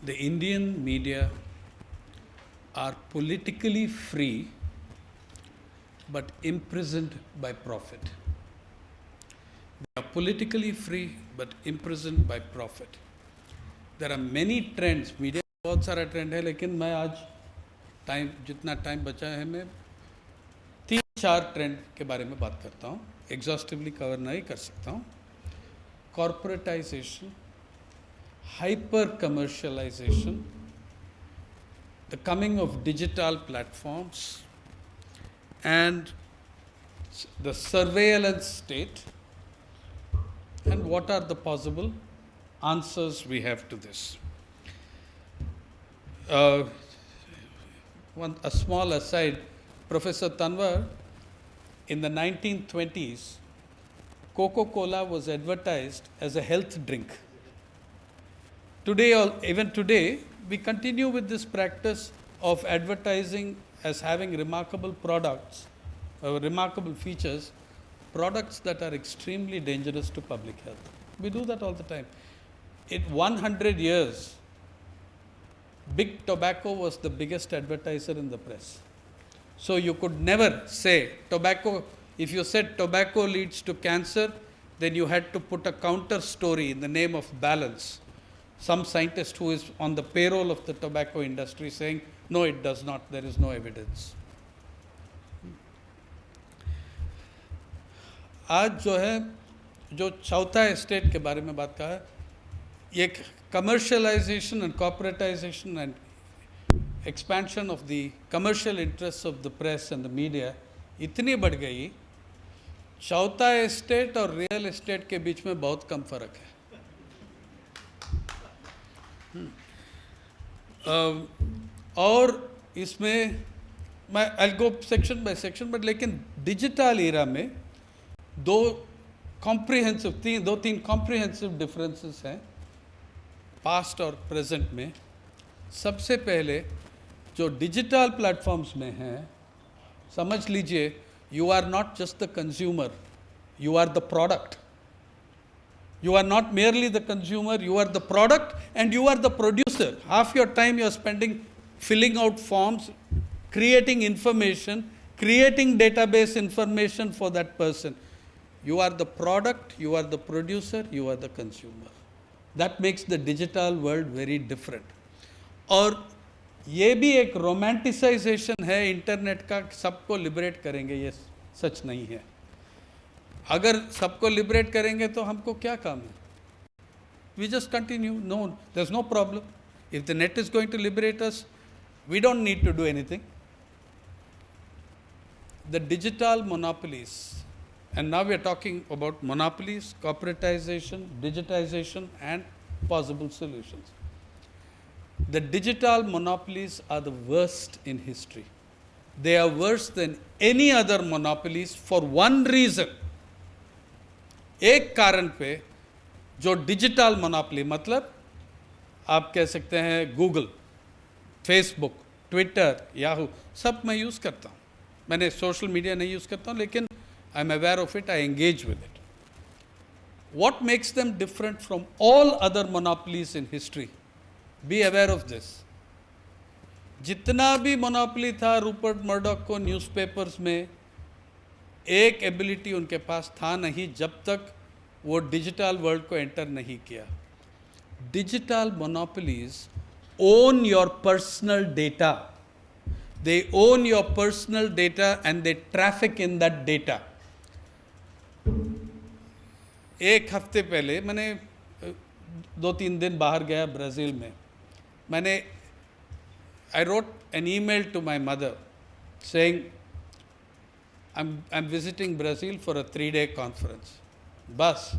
the Indian media are politically free but imprisoned by profit. They are politically free but imprisoned by profit. There are many trends. Media में बहुत सारा trend है, लेकिन मैं आज जितना टाइम बचा है मैं 3-4 ट्रेंड के बारे में बात करता हूँ. एग्जॉस्टिवली कवर नहीं कर सकता हूँ. Corporatisation, hyper commercialization, the coming of digital platforms, and the surveillance state, and what are the possible answers we have to this. A small aside, Professor Tanwar, in the 1920s, Coca-Cola was advertised as a health drink. Today, even today, we continue with this practice of advertising as having remarkable products, remarkable features, products that are extremely dangerous to public health. We do that all the time. In 100 years, big tobacco was the biggest advertiser in the press. So you could never say tobacco, if you said tobacco leads to cancer, then you had to put a counter story in the name of balance. Some scientist who is on the payroll of the tobacco industry saying, no, it does not, there is no evidence. आज जो है, जो चौथा state के बारे में बात कहा है, ये commercialization and corporatization and expansion of the commercial interests of the press and the media इतनी बढ़ गई, चौथा स्टेट और रियल एस्टेट के बीच में बहुत कम फर्क है. और इसमें मैं आई गो सेक्शन बाय सेक्शन, बट लेकिन डिजिटल एरा में दो तीन कॉम्प्रिहेंसिव डिफरेंसेस हैं पास्ट और प्रेजेंट में. सबसे पहले जो डिजिटल प्लेटफॉर्म्स में हैं, समझ लीजिए, you are not just the consumer, you are the product. You are not merely the consumer, you are the product and you are the producer. Half your time you are spending filling out forms, creating information, creating database information for that person. You are the product, you are the producer, you are the consumer. That makes the digital world very different. और ये भी एक romanticisation है internet का, सबको liberate करेंगे, ये सच नहीं है. अगर सबको लिबरेट करेंगे तो हमको क्या काम है? We just continue. No, there's no problem. If the net is going to liberate us, we don't need to do anything. The digital monopolies, and now we are talking about monopolies, corporatization, digitization, and possible solutions. The digital monopolies are the worst in history. They are worse than any other monopolies for one reason. एक कारण पे जो digital monopoly, मतलब आप कह सकते हैं Google, Facebook, Twitter, Yahoo, सब मैं यूज़ करता हूँ. मैंने सोशल मीडिया नहीं यूज़ करता हूँ, लेकिन I am aware of it, I engage with it. What makes them different from all other monopolies in history? Be aware of this. जितना भी मोनोपोली था रूपर्ट मर्डॉक को न्यूज़पेपर्स में, एक एबिलिटी उनके पास था नहीं जब तक वो डिजिटल वर्ल्ड को एंटर नहीं किया. Digital monopolies own your personal data. They own your personal data and they traffic in that data. एक हफ्ते पहले मैंने 2-3 दिन बाहर गया ब्राज़ील में. मैंने I wrote an email to my mother saying I'm visiting Brazil for a 3-day conference. बस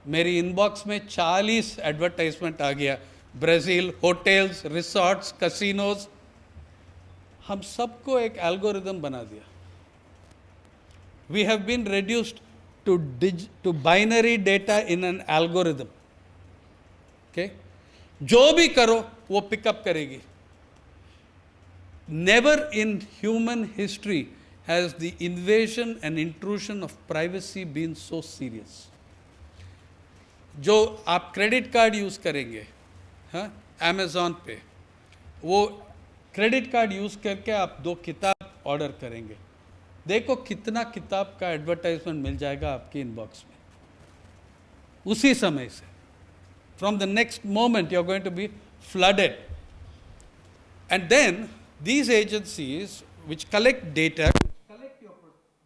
मेरी इनबॉक्स में 40 एडवर्टाइजमेंट आ गया. Brazil, hotels, resorts, casinos. हम सबको एक एल्गोरिदम बना दिया. We have been reduced to binary data in an algorithm. Okay? जो भी करो वो पिकअप करेगी. Never in human history has the invasion and intrusion of privacy been so serious. जो आप क्रेडिट कार्ड यूज़ करेंगे, हाँ, अमेज़ॉन पे वो क्रेडिट कार्ड यूज़ करके आप 2 किताब ऑर्डर करेंगे, देखो कितना किताब का एडवर्टाइजमेंट मिल जाएगा आपके इनबॉक्स में उसी समय से. From the next moment you are going to be flooded. And then these agencies which collect data,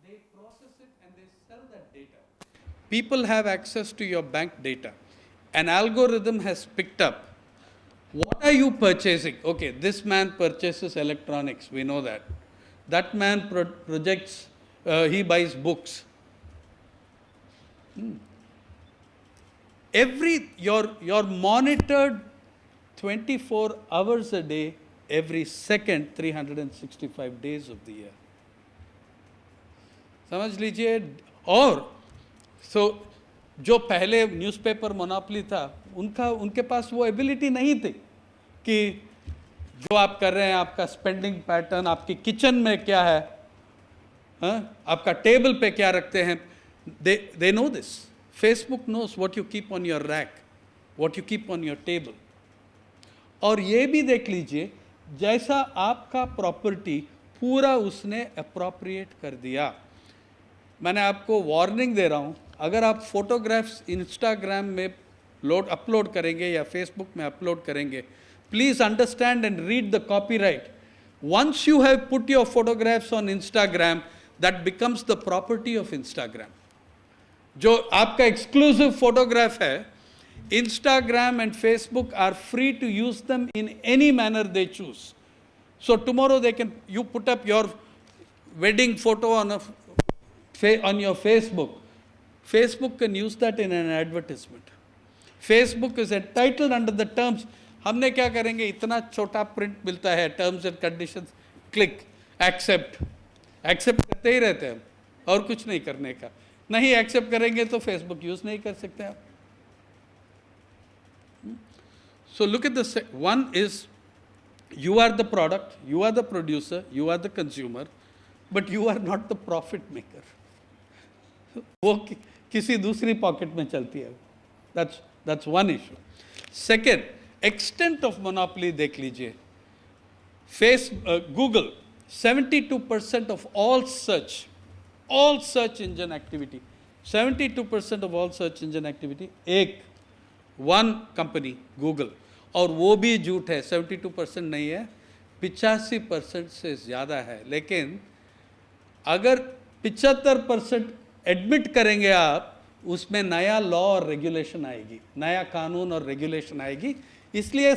they process it and they sell that data. People have access to your bank data. An algorithm has picked up. What are you purchasing? Okay, this man purchases electronics, we know that. That man projects, he buys books. You're monitored 24 hours a day, every second, 365 days of the year. समझ लीजिए. और जो पहले newspaper monopoly था, उनके पास वो ability नहीं थी कि जो आप कर रहे हैं, आपका स्पेंडिंग पैटर्न, आपकी किचन में क्या है, आपका टेबल पे क्या रखते हैं, they know this. Facebook knows what you keep on your rack, what you keep on your table. और ये भी देख लीजिए, जैसा आपका प्रॉपर्टी पूरा उसने अप्रोप्रिएट कर दिया. मैंने आपको वार्निंग दे रहा हूँ, अगर आप फोटोग्राफ्स इंस्टाग्राम में अपलोड करेंगे या फेसबुक में अपलोड करेंगे, please understand and read the copyright. Once you have put your photographs on Instagram, that becomes the property of Instagram. जो आपका एक्सक्लूसिव फोटोग्राफ है, Instagram and Facebook are free to use them in any manner they choose. So tomorrow you put up your wedding photo on your Facebook. Facebook can use that in an advertisement. Facebook is entitled under the terms. हमने क्या करेंगे, इतना छोटा print मिलता है, terms and conditions, click, accept करते ही रहते हैं, और कुछ नहीं करने का. नहीं एक्सेप्ट करेंगे तो फेसबुक यूज नहीं कर सकते आप. So look at the one is you are the product, you are the producer, you are the consumer, but you are not the profit maker. वो किसी दूसरी पॉकेट में चलती है. That's one issue. Second, extent of monopoly देख लीजिए. Google, 72% of all search engine activity, 72% of all search engine activity one company Google, और वो भी झूठ है, 72% नहीं है, 85% से ज़्यादा है. लेकिन अगर 75% एडमिट करेंगे आप, उसमें नया लॉ और रेगुलेशन आएगी, नया कानून और रेगुलेशन आएगी. इसलिए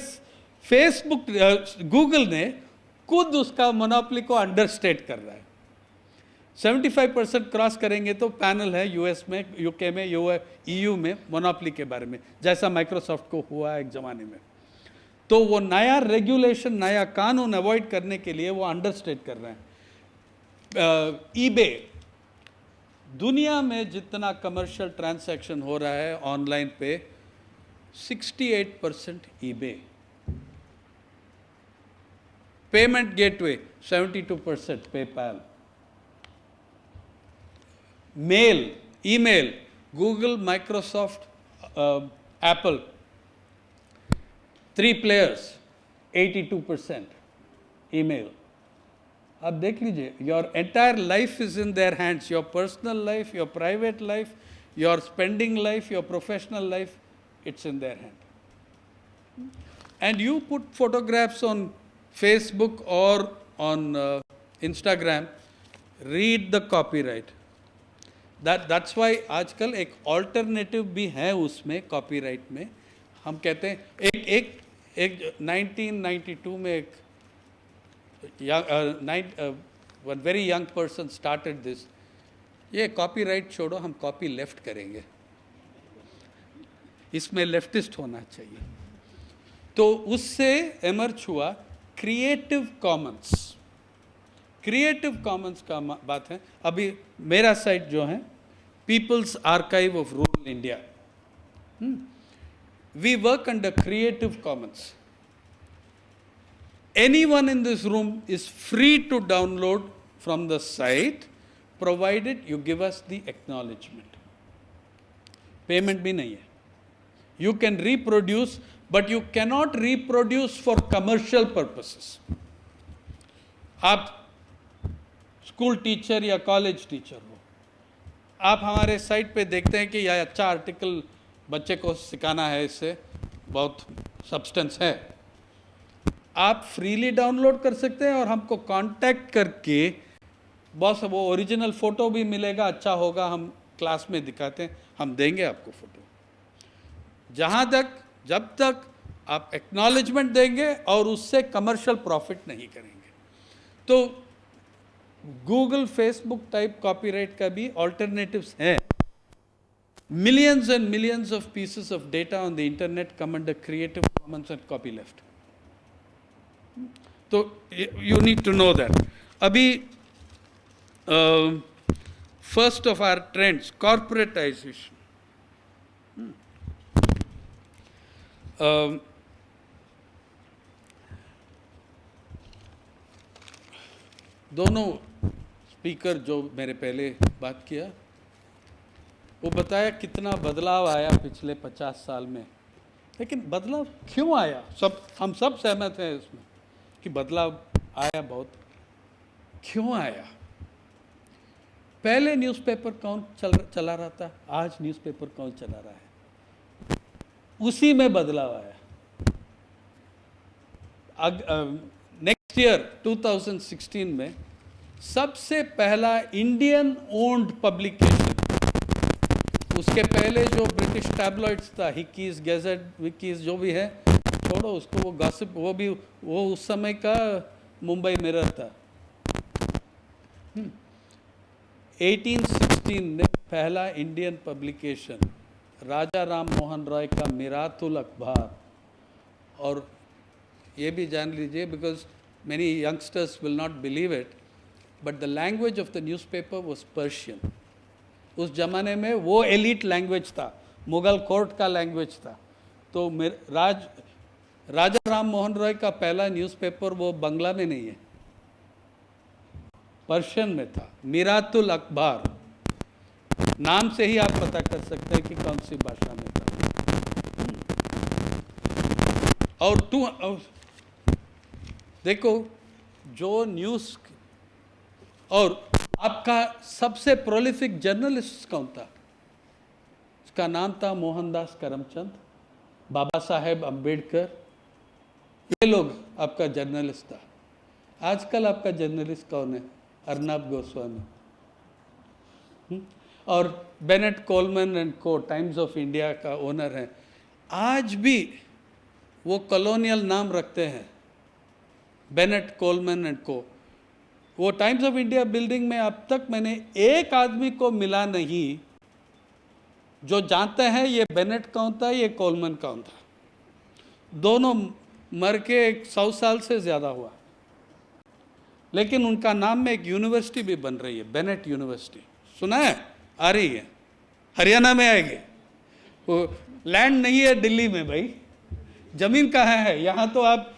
फेसबुक, गूगल ने खुद उसका मोनोपोली को अंडरस्टेट कर रहा है. 75% क्रॉस करेंगे तो पैनल है यूएस में, यूके में, ईयू में मोनोपोली के बारे में, जैसा माइक्रोसॉफ्ट को हुआ एक ज़माने में. तो वो नया रेगुलेशन, नया कानून अवॉइड करने के लिए वो अंडरस्टेट कर रहे हैं. ईबे, दुनिया में जितना कमर्शियल ट्रांजैक्शन हो रहा है ऑनलाइन पे, 68% eBay. Payment gateway 72%, PayPal. Mail, email, Google, Microsoft, Apple, 3 players, 82% email. आप देख लीजिए, your entire life is in their hands, your personal life, your private life, your spending life, your professional life, it's in their hand. And you put photographs on Facebook or on Instagram, read the copyright. That's why आजकल एक alternative भी है उसमें, copyright में. हम कहते हैं एक 1992 में एक one very young person started this. ये copyright छोड़ो, हम copy left करेंगे, इसमें लेफ्टिस्ट होना चाहिए. तो उससे एमर्ज हुआ क्रिएटिव कॉमन्स. क्रिएटिव कॉमन्स का बात है. अभी मेरा साइट जो है people's archive of rural India, we work under creative commons. Anyone in this room is free to download from the site, provided you give us the acknowledgement. Payment भी नहीं है. You can reproduce, but you cannot reproduce for commercial purposes. आप school teacher या college teacher हो, आप हमारे site पे देखते हैं कि यह अच्छा आर्टिकल बच्चे को सिखाना है, इससे बहुत सब्सटेंस है, आप फ्रीली डाउनलोड कर सकते हैं और हमको कांटेक्ट करके बस वो ओरिजिनल फ़ोटो भी मिलेगा, अच्छा होगा, हम क्लास में दिखाते हैं, हम देंगे आपको फ़ोटो। जहाँ तक जब तक आप एक्नॉलेजमेंट देंगे और उससे कमर्शियल प्रॉफिट नहीं करेंगे। तो गूगल फेसबुक टाइप कॉपीराइट का भी ऑल्टरनेटिव्स हैं। Millions and millions of pieces of data on the internet come under creative commons and copyleft. तो you need to know that. अभी first of our trends, corporatisation. दोनों speaker जो मेरे पहले बात किया, वो बताया कितना बदलाव आया पिछले 50 साल में। लेकिन बदलाव क्यों आया, हम सब सहमत हैं इसमें कि बदलाव आया बहुत। क्यों आया? पहले न्यूज़पेपर कौन चला रहा था, आज न्यूज़पेपर कौन चला रहा है, उसी में बदलाव आया। नेक्स्ट ईयर 2016 में सबसे पहला इंडियन ओन्ड पब्लिकेशन, उसके पहले जो ब्रिटिश टैब्लॉइड्स था, हिकीज, गैजेट, विकीज, जो भी है, छोड़ो उसको, वो गॉसिप, वो उस समय का मुंबई मिरर था। 1816 में पहला इंडियन पब्लिकेशन, राजा राम मोहन रॉय का मिरातुल अखबार। और ये भी जान लीजिए, because many youngsters will not believe it, but the language of the newspaper was Persian. उस जमाने में वो एलिट लैंग्वेज था, मुगल कोर्ट का लैंग्वेज था। तो राजा राम मोहन रॉय का पहला न्यूज़पेपर वो बंगला में नहीं है, पर्शियन में था, मिरातुल अखबार। नाम से ही आप पता कर सकते हैं कि कौन सी भाषा में था। और देखो, जो न्यूज़, और आपका सबसे प्रोलिफिक जर्नलिस्ट कौन था? उसका नाम था मोहनदास करमचंद, बाबा साहेब अम्बेडकर, ये लोग आपका जर्नलिस्ट था। आजकल आपका जर्नलिस्ट कौन है? अर्नब गोस्वामी और बेनेट कोलमैन एंड को, टाइम्स ऑफ इंडिया का ओनर है। आज भी वो कॉलोनियल नाम रखते हैं, बेनेट कोलमैन एंड को। वो टाइम्स ऑफ इंडिया बिल्डिंग में अब तक मैंने एक आदमी को मिला नहीं जो जानते हैं ये बेनेट कौन था, ये कोलमैन कौन था। दोनों मर के 100 साल से ज़्यादा हुआ, लेकिन उनका नाम में एक यूनिवर्सिटी भी बन रही है, बेनेट यूनिवर्सिटी। सुना है? आ रही है, हरियाणा में आएगी। वो लैंड नहीं है दिल्ली में भाई, ज़मीन कहाँ है? यहाँ तो आप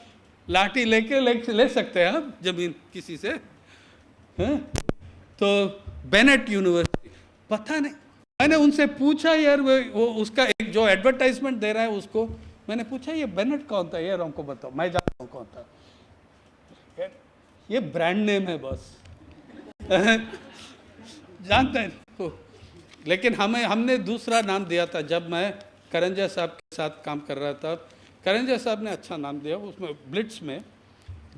लाठी लेके ले सकते हैं आप ज़मीन किसी से, हैं? तो बेनेट यूनिवर्सिटी, पता नहीं, मैंने उनसे पूछा यार, वो उसका एक जो एडवर्टाइजमेंट दे रहा है उसको मैंने पूछा ये बेनेट कौन था यार, हमको बताओ, मैं जानता हूँ कौन था। ये ब्रांड नेम है बस जानते हैं तो। लेकिन हमने दूसरा नाम दिया था। जब मैं करंजा साहब के साथ काम कर रहा था, करंजा साहब ने अच्छा नाम दिया, उसमें ब्लिट्स में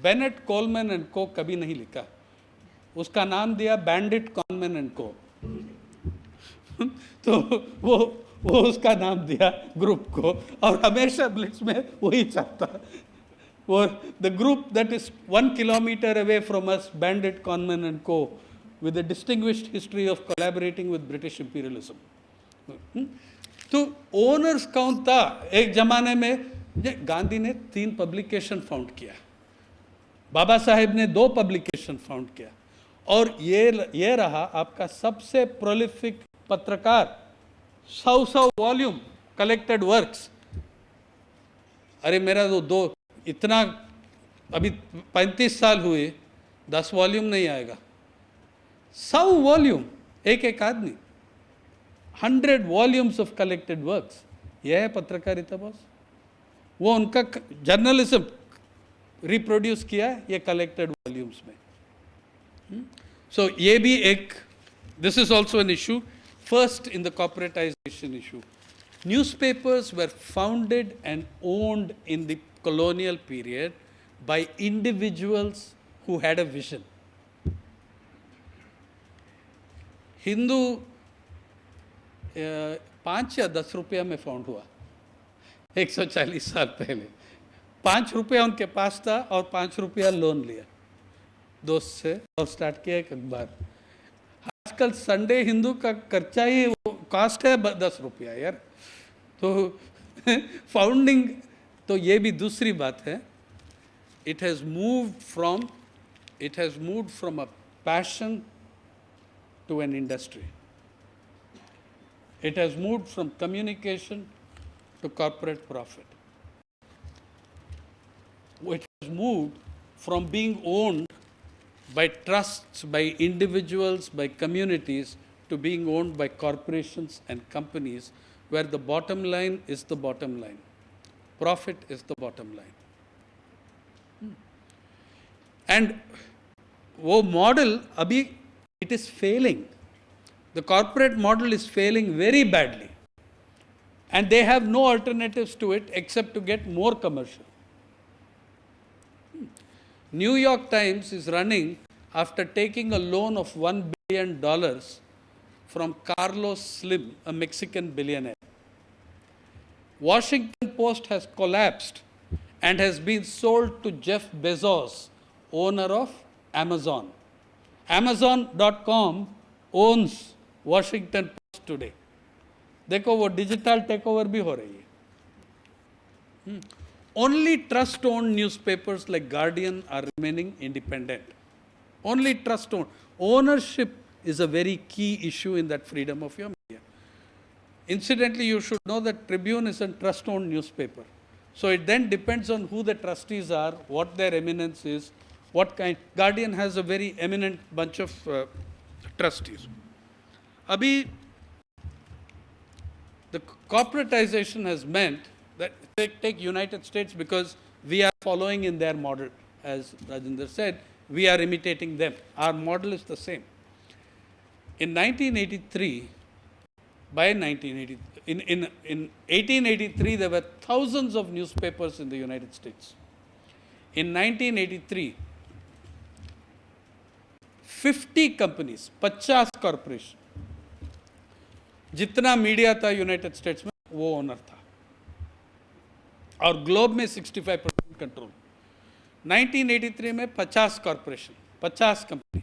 बेनेट कोलमैन एंड को कभी नहीं लिखा, उसका नाम दिया बैंडिट कॉनमैन एंड को तो वो उसका नाम दिया ग्रुप को, और हमेशा ब्लिट्स में वही चलता। वो the group that is 1 kilometre away from us, bandit conman and को, with a distinguished history of collaborating with British imperialism। तो ओनर्स कौन था? एक जमाने में गांधी ने 3 पब्लिकेशन फाउंड किया, बाबा साहेब ने 2 पब्लिकेशन फाउंड किया, और ये रहा आपका सबसे प्रोलिफिक पत्रकार। 100 वॉल्यूम कलेक्टेड वर्क्स। अरे मेरा तो 2 इतना, अभी 35 साल हुए, 10 वॉल्यूम नहीं आएगा। 100 वॉल्यूम, एक आदमी, 100 वॉल्यूम्स ऑफ कलेक्टेड वर्क्स। यह है पत्रकारिता बॉस। वो उनका जर्नलिज्म रिप्रोड्यूस किया है ये कलेक्टेड वॉल्यूम्स में। सो ये भी एक, this is also an issue. First in the corporatisation issue, newspapers were founded and owned in the colonial period by individuals who had a vision. Hindu 5 या 10 रुपया में फाउंड हुआ 140 साल पहले। 5 रुपया उनके पास था और 5 रुपया लोन लिया दोस्त से और स्टार्ट किया एक अखबार। आजकल संडे हिंदू का खर्चा ही वो कॉस्ट है 10 रुपया यार। तो फाउंडिंग, तो ये भी दूसरी बात है। It has moved from a passion to an industry. It has moved from communication to corporate profit. It has moved from being owned by trusts, by individuals, by communities, to being owned by corporations and companies, where the bottom line is the bottom line. Profit is the bottom line. And वो model अभी it is failing. The corporate model is failing very badly. And they have no alternatives to it except to get more commercial. New York Times is running after taking a loan of $1 billion from Carlos Slim, a Mexican billionaire. Washington Post has collapsed and has been sold to Jeff Bezos, owner of Amazon. Amazon.com owns Washington Post today. देखो वो digital take over भी हो रही है। Only trust-owned newspapers like Guardian are remaining independent. Only trust-owned. Ownership is a very key issue in that freedom of your media. Incidentally, you should know that Tribune is a trust-owned newspaper. So it then depends on who the trustees are, what their eminence is, what kind. Guardian has a very eminent bunch of trustees. Abhi, the corporatization has meant that, take United States, because we are following in their model. As Rajendra said, we are imitating them. Our model is the same. In 1983, in 1883, there were thousands of newspapers in the United States. In 1983, 50 companies, 50 corporation, जितना media था United states में वो owner था, और globe में 65% control. 1983 में 50 corporation, 50 company.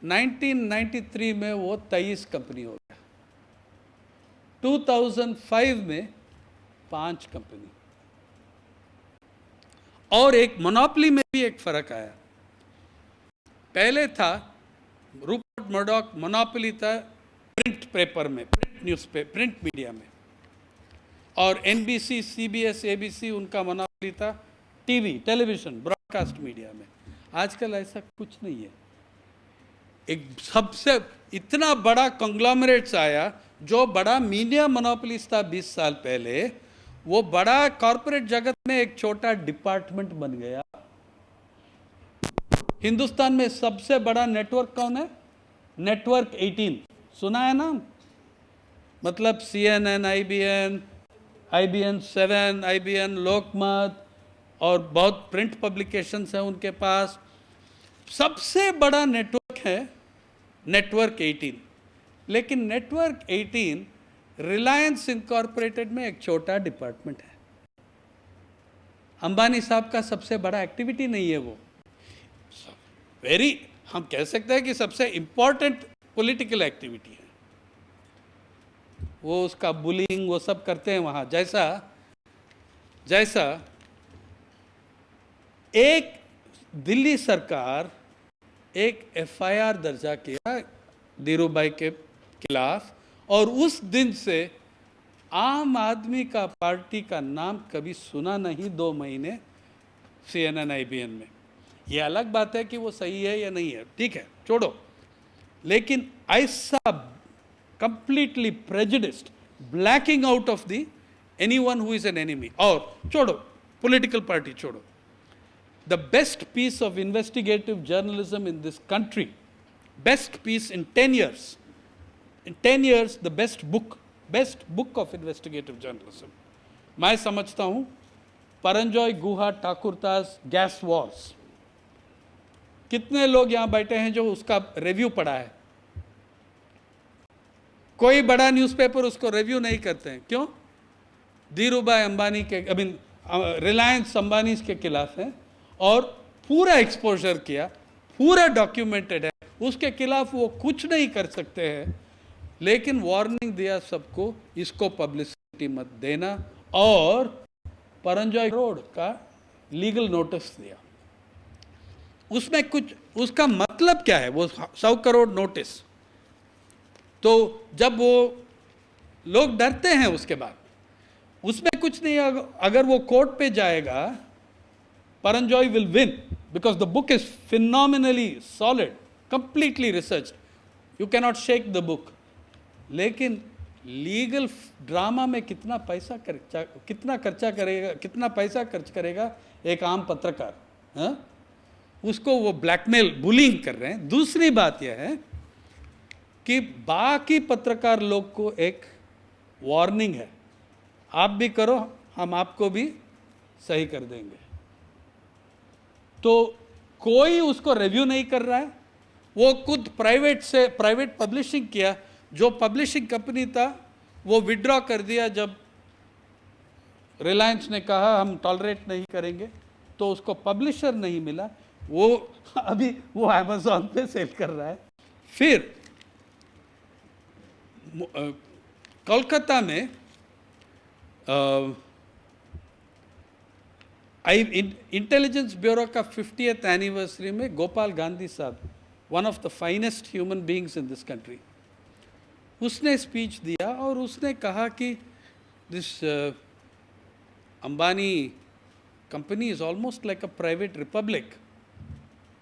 1993 में वो 23 कंपनी हो गया। 2005 में 5 कंपनी। और एक मोनोपोली में भी एक फर्क आया। पहले था रूपर्ट मर्डॉक, मोनोपोली था प्रिंट पेपर में, प्रिंट न्यूज़पेपर, प्रिंट मीडिया में, और एनबीसी, सीबीएस, एबीसी उनका मोनोपोली था टीवी, टेलीविजन, ब्रॉडकास्ट मीडिया में। आजकल ऐसा कुछ नहीं है। एक सबसे इतना बड़ा कंग्लोमरेट्स आया, जो बड़ा मीडिया मोनोपोलिस्ट था 20 साल पहले, वो बड़ा कॉर्पोरेट जगत में एक छोटा डिपार्टमेंट बन गया। हिंदुस्तान में सबसे बड़ा नेटवर्क कौन है? नेटवर्क 18, सुना है नाम? मतलब CNN, IBN 7, IBN, लोकमत और बहुत प्रिंट पब्लिकेशंस हैं उनके पास। सबसे बड़ा नेटवर्क है नेटवर्क 18। लेकिन नेटवर्क 18 रिलायंस इनकॉर्पोरेटेड में एक छोटा डिपार्टमेंट है। अंबानी साहब का सबसे बड़ा एक्टिविटी नहीं है वो। हम कह सकते हैं कि सबसे इंपॉर्टेंट पॉलिटिकल एक्टिविटी है वो। उसका बुलिंग वो सब करते हैं वहाँ। जैसा एक दिल्ली सरकार एक FIR दर्जा किया धीरूभाई के खिलाफ, और उस दिन से आम आदमी का पार्टी का नाम कभी सुना नहीं 2 महीने CNN, IBN में। ये अलग बात है कि वो सही है या नहीं है, ठीक है, छोड़ो। लेकिन ऐसा completely prejudiced, blacking out of the anyone who is an enemy. Or chodo, political party chodo. The best piece of investigative journalism in this country, best piece in 10 years. In 10 years, the best book of investigative journalism. मैं समझता हूँ परंजॉय गुहा Thakurdas gas Wars. कितने लोग यहाँ बैठे हैं जो उसका रिव्यू पढ़ा है? कोई बड़ा न्यूज़पेपर उसको रिव्यू नहीं करते हैं. क्यों? धीरूभाई अंबानी के रिलायंस अंबानी के खिलाफ है और पूरा एक्सपोजर किया, पूरा डॉक्यूमेंटेड है, उसके खिलाफ वो कुछ नहीं कर सकते हैं. लेकिन वार्निंग दिया सबको, इसको पब्लिसिटी मत देना, और परंजॉय रोड का लीगल नोटिस दिया. उसमें कुछ, उसका मतलब क्या है? वो 100 करोड़ नोटिस. तो जब वो लोग डरते हैं, उसके बाद उसमें कुछ नहीं. अगर वो कोर्ट पे जाएगा, Paranjoy will win because the book is phenomenally solid, completely researched. You cannot shake the book. लेकिन लीगल ड्रामा में कितना पैसा खर्च करेगा एक आम पत्रकार? हाँ? उसको वो ब्लैकमेल, बुलिंग कर रहे हैं. दूसरी बात यह है कि बाकी पत्रकार लोग को एक वार्निंग है, आप भी करो, हम आपको भी सही कर देंगे. तो कोई उसको रिव्यू नहीं कर रहा है. वो खुद प्राइवेट पब्लिशिंग किया. जो पब्लिशिंग कंपनी था वो विड्रॉ कर दिया जब रिलायंस ने कहा हम टॉलरेट नहीं करेंगे, तो उसको पब्लिशर नहीं मिला. वो अभी वो अमेज़न पे सेल कर रहा है. फिर कोलकाता में इंटेलिजेंस ब्यूरो का 50th एनिवर्सरी में गोपाल गांधी साहब, one of the finest human beings in this country, उसने स्पीच दिया और उसने कहा कि this Ambani company is almost like a private republic.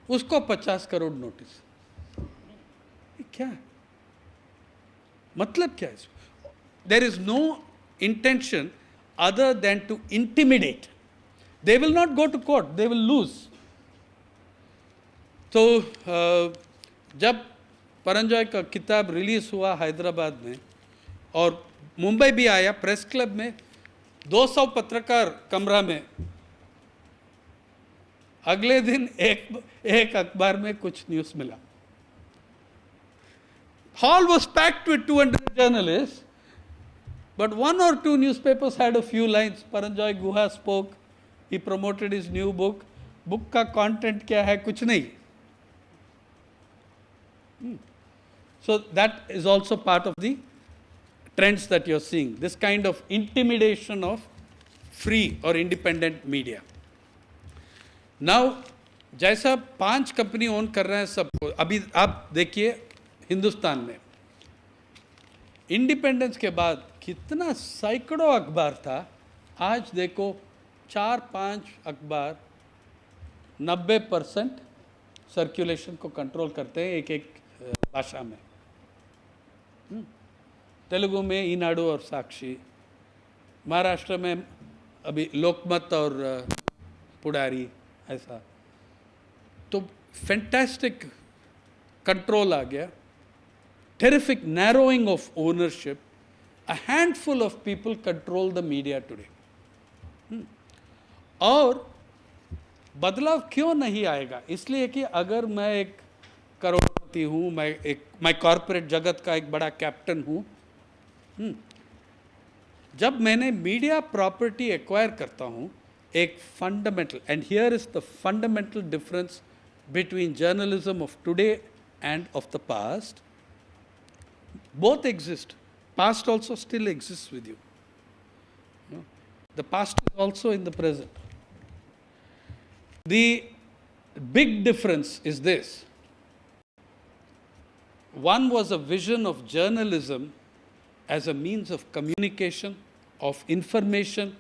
उसको 50 करोड़ नोटिस. क्या मतलब? क्या है? There is no intention other than to intimidate. They will not go to court, they will lose. तो जब परंजॉय का किताब रिलीज हुआ हैदराबाद में और मुंबई भी आया, प्रेस क्लब में 200 पत्रकार कमरा में, अगले दिन एक अखबार में कुछ न्यूज़ मिला. Hall was packed with 200 journalists, but 1 or 2 newspapers had a few lines. Paranjoy Guha spoke, he promoted his new book. Book का कंटेंट क्या है? कुछ नहीं. So that is also part of the trends that you're seeing, this kind of intimidation of free or independent media. Now, जैसा 5 company own कर रहे हैं सबको, अभी आप देखिए हिंदुस्तान में इंडिपेंडेंस के बाद कितना सैकड़ों अखबार था, आज देखो 4-5 अखबार 90% सर्कुलेशन को कंट्रोल करते हैं एक भाषा में. तेलुगु में ईनाडु और साक्षी, महाराष्ट्र में अभी लोकमत और पुडारी, ऐसा. तो फैंटास्टिक कंट्रोल आ गया, terrific narrowing of ownership. A handful of people control the media today. और बदलाव क्यों नहीं आएगा? इसलिए कि अगर मैं एक करोड़पति हूँ, मैं कॉरपोरेट जगत का एक बड़ा कैप्टन हूँ, जब मैंने मीडिया प्रॉपर्टी एक्वायर करता हूँ, एक fundamental, and here is the fundamental difference between journalism of today end of the past. Both exist. Past also still exists with you. The past is also in the present. The big difference is this. One was a vision of journalism as a means of communication, of information,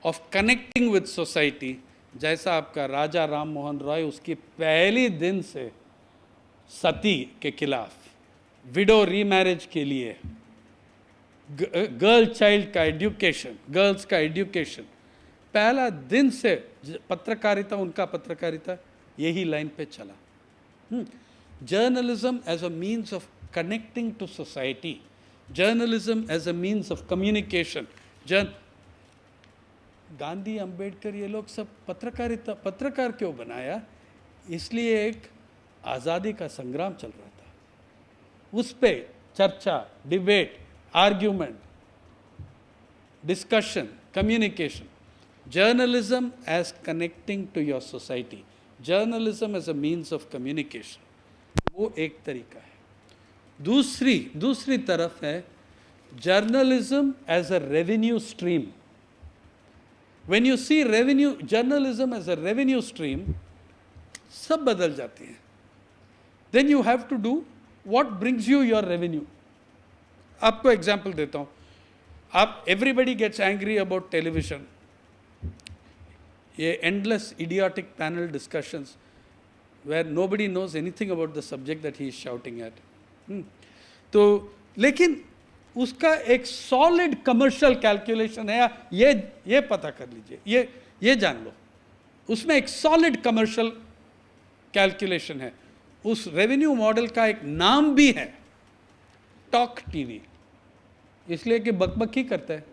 of connecting with society. जैसा आपका राजा राम मोहन रॉय उसकी पहली दिन से सती के खिलाफ, window remarriage के लिए गर्ल चाइल्ड का एजुकेशन, गर्ल्स का एजुकेशन, पहला दिन से पत्रकारिता, उनका पत्रकारिता यही लाइन पे चला। Journalism as a means of connecting to society, journalism as a means of communication. Gandhi, Ambedkar, ये लोग सब पत्रकारिता, पत्रकार क्यों बनाया? इसलिए एक आज़ादी का संग्राम चल रहा था, उस पे चर्चा, debate, argument, discussion, communication. Journalism as connecting to your society, journalism as a means of communication, वो एक तरीका है। दूसरी तरफ है journalism as a revenue stream. When you see revenue, journalism as a revenue stream, सब बदल जाती है। Then you have to do what brings you your revenue. आपको एग्जाम्पल देता हूँ। आप, everybody gets angry about television, ये endless idiotic panel discussions where nobody knows anything about the subject that he is shouting at. तो लेकिन उसका एक solid commercial calculation है, ये पता कर लीजिए, ये जान लो, उसमें एक सॉलिड कमर्शियल कैलकुलेशन है। उस रेवेन्यू मॉडल का एक नाम भी है, टॉक टीवी, इसलिए कि बकबक ही करता है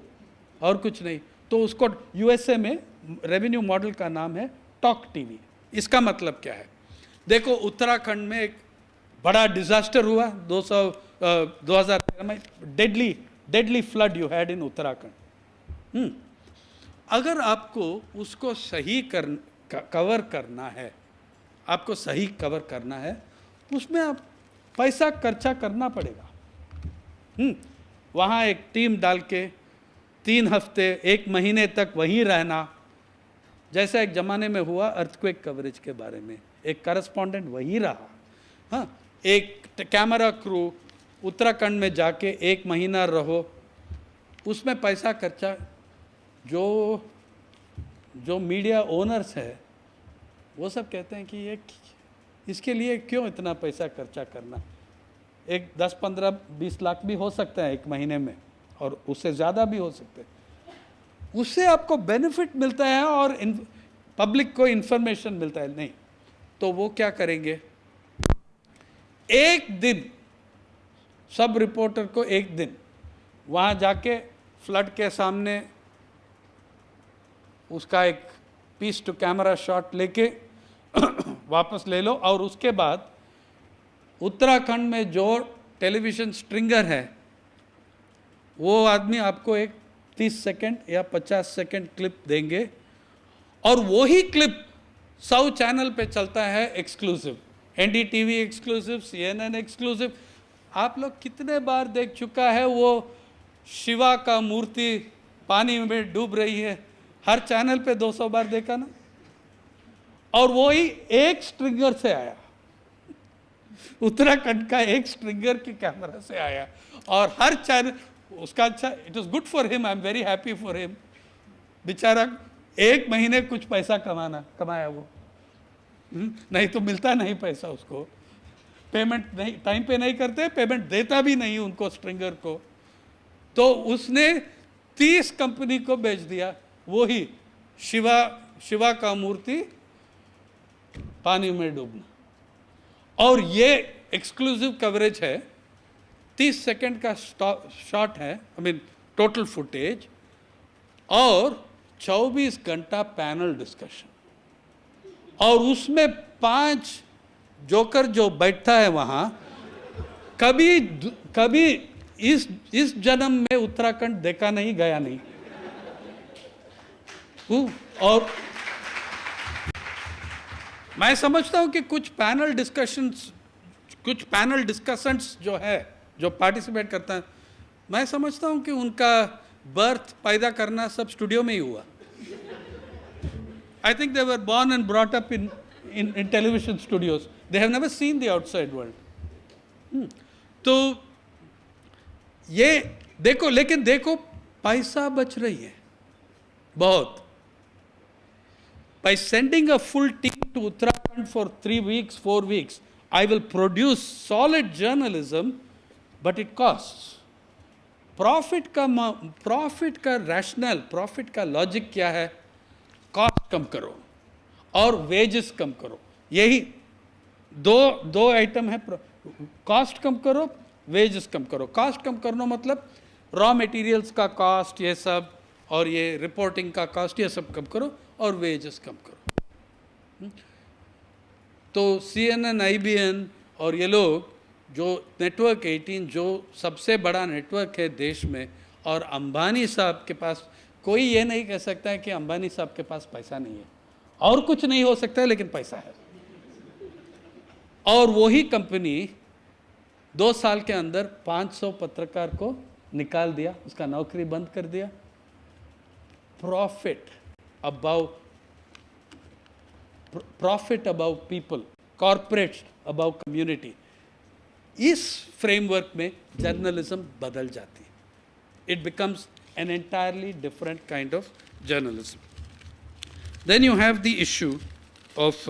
और कुछ नहीं। तो उसको यूएसए में रेवेन्यू मॉडल का नाम है टॉक टीवी। इसका मतलब क्या है? देखो, उत्तराखंड में एक बड़ा डिजास्टर हुआ 2013 में, deadly flood you had in Uttarakhand. अगर आपको उसको सही कवर करना है, आपको सही कवर करना है, उसमें आप पैसा खर्चा करना पड़ेगा। वहाँ एक टीम डाल के 3 हफ्ते 1 महीने तक वहीं रहना, जैसा एक ज़माने में हुआ अर्थक्वेक कवरेज के बारे में, एक करस्पॉन्डेंट वहीं रहा। हाँ, एक कैमरा क्रू उत्तराखंड में जाके 1 महीना रहो, उसमें पैसा खर्चा। जो मीडिया ओनर्स है वो सब कहते हैं कि इसके लिए क्यों इतना पैसा खर्चा करना, एक 10, 15, 20 लाख भी हो सकता है 1 महीने में, और उससे ज़्यादा भी हो सकते हैं। उससे आपको बेनिफिट मिलता है और पब्लिक को इन्फॉर्मेशन मिलता है नहीं। तो वो क्या करेंगे, एक दिन सब रिपोर्टर को एक दिन वहाँ जाके फ्लड के सामने उसका एक पीस टू कैमरा शॉट लेके वापस ले लो, और उसके बाद उत्तराखंड में जो टेलीविज़न स्ट्रिंगर है वो आदमी आपको एक 30 सेकंड या 50 सेकंड क्लिप देंगे, और वही क्लिप 100 चैनल पे चलता है exclusive, NDTV exclusive, CNN exclusive. आप लोग कितने बार देख चुका है वो शिवा का मूर्ति पानी में डूब रही है, हर चैनल पे 200 बार देखा ना। और वही एक स्ट्रिंगर से आया, उत्तराखंड का एक स्ट्रिंगर के कैमरा से आया, और हर चैनल उसका। अच्छा, it is good for him, I am very happy for him. बेचारा 1 महीने कुछ पैसा कमाया वो, नहीं तो मिलता नहीं पैसा उसको, पेमेंट नहीं टाइम पे नहीं करते, पेमेंट देता भी नहीं उनको स्ट्रिंगर को। तो उसने 30 कंपनी को बेच दिया, वो ही शिवा का मूर्ति पानी में डूबना। और ये एक्सक्लूसिव कवरेज है, 30 सेकंड का शॉट है, आई मीन टोटल फुटेज, और 24 घंटा पैनल डिस्कशन, और उसमें 5 जोकर जो बैठता है वहाँ, कभी इस जन्म में उत्तराखंड देखा नहीं, गया नहीं। और मैं समझता हूँ कि कुछ पैनल डिस्कशंस जो है, जो पार्टिसिपेट करता है, मैं समझता हूँ कि उनका बर्थ, पैदा करना सब स्टूडियो में ही हुआ। I think they were born and brought up in television studios. They have never seen the outside world. तो ये देखो, लेकिन देखो पैसा बच रही है बहुत। By sending a full team to Uttarakhand for 3 weeks, 4 weeks, I will produce solid journalism, but it costs. Profit का रैशनल, प्रॉफिट का लॉजिक क्या है? कॉस्ट कम करो और वेजेस कम करो। यही दो आइटम है। कॉस्ट कम करो, वेजेस कम करो। कॉस्ट कम करना मतलब रॉ मटेरियल्स का कॉस्ट, ये सब, और ये रिपोर्टिंग का कॉस्ट, ये सब कम करो, और वेजेस कम करो। तो CNN, IBN और ये लोग जो नेटवर्क 18 जो सबसे बड़ा नेटवर्क है देश में, और अंबानी साहब के पास, कोई ये नहीं कह सकता है कि अंबानी साहब के पास पैसा नहीं है। और कुछ नहीं हो सकता है, लेकिन पैसा है। और वही कंपनी 2 साल के अंदर 500 पत्रकार को निकाल दिया, उसका नौकरी बंद कर दिया। Profit above people, corporate above community. इस फ्रेमवर्क में जर्नलिज्म बदल जाती है। It becomes an entirely different kind of journalism. Then you have the issue of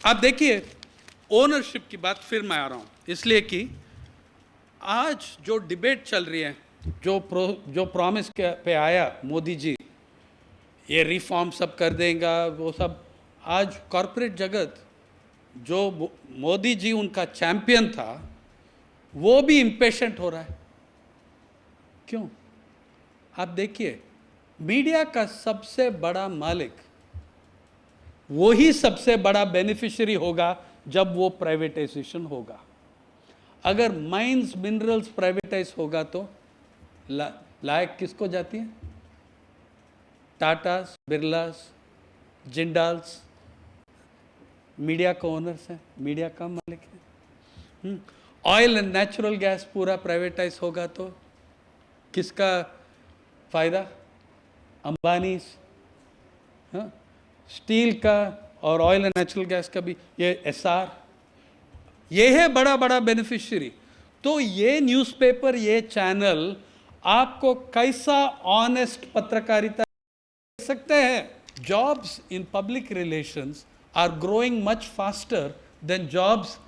आप देखिए, ओनरशिप की बात फिर मैं आ रहा हूँ, इसलिए कि आज जो डिबेट चल रही है, जो प्रॉमिस पे आया मोदी जी, ये रिफॉर्म सब कर देगा, वो सब, आज कॉरपोरेट जगत, जो मोदी जी उनका चैंपियन था, वो भी इम्पेशेंट हो रहा है। क्यों? आप देखिए, मीडिया का सबसे बड़ा मालिक वही सबसे बड़ा बेनिफिशियरी होगा जब वो प्राइवेटाइजेशन होगा। अगर माइंस मिनरल्स प्राइवेटाइज होगा तो लायक किसको जाती है? टाटास, बिरलास, जिंडाल्स मीडिया का ओनर्स हैं, मीडिया का मालिक है। ऑयल एंड नेचुरल गैस पूरा प्राइवेटाइज होगा तो किसका फायदा? अंबानी। स्टील का और ऑयल एंड नेचुरल गैस का भी, ये एसआर, ये है बड़ा बड़ा बेनिफिशियरी। तो ये न्यूज़पेपर, ये चैनल आपको कैसा ऑनेस्ट पत्रकारिता दे सकते हैं? Jobs in public relations are growing much faster than jobs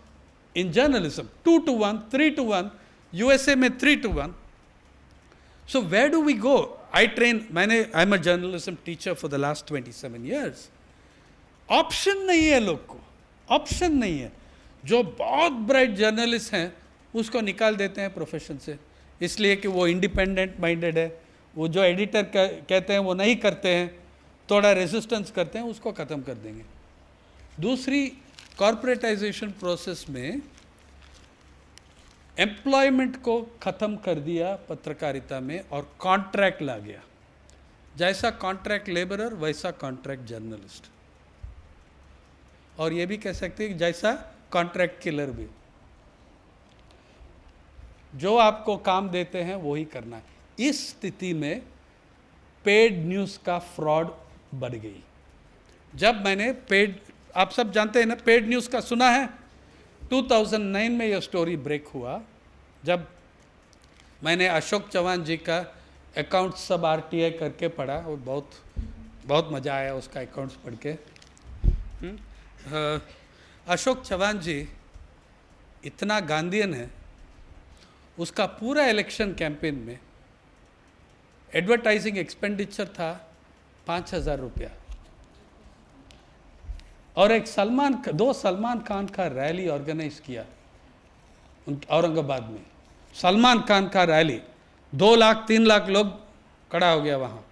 in journalism. 2 to 1, 3 to 1, USA में 3 to 1. So where do we go? I'm a journalism teacher for the last 27 years. Option नहीं है लोग को, option नहीं है। जो बहुत bright journalist हैं उसको निकाल देते हैं प्रोफेशन से, इसलिए कि वो इंडिपेंडेंट माइंडेड है। वो जो एडिटर कहते हैं वो नहीं करते हैं, थोड़ा रेजिस्टेंस करते हैं, उसको ख़त्म कर देंगे। दूसरी, कॉर्पोरेटाइजेशन प्रोसेस में एम्प्लॉयमेंट को ख़त्म कर दिया पत्रकारिता में, और कॉन्ट्रैक्ट ला गया। जैसा कॉन्ट्रैक्ट लेबरर वैसा कॉन्ट्रैक्ट जर्नलिस्ट, और ये भी कह सकते हैं जैसा कॉन्ट्रैक्ट किलर भी। जो आपको काम देते हैं वही करना है। इस स्थिति में पेड न्यूज़ का फ्रॉड बढ़ गई। जब मैंने पेड, आप सब जानते हैं ना, पेड न्यूज़ का सुना है? 2009 में यह स्टोरी ब्रेक हुआ, जब मैंने अशोक चौहान जी का अकाउंट सब RTI करके पढ़ा, और बहुत मज़ा आया उसका अकाउंट्स पढ़ के। अशोक चौहान जी इतना गांधीयन है, उसका पूरा इलेक्शन कैंपेन में एडवर्टाइजिंग एक्सपेंडिचर था 5,000 रुपया, और दो सलमान खान का रैली ऑर्गेनाइज किया औरंगाबाद में। सलमान खान का रैली, 2 लाख 3 लाख लोग खड़ा हो गया वहाँ।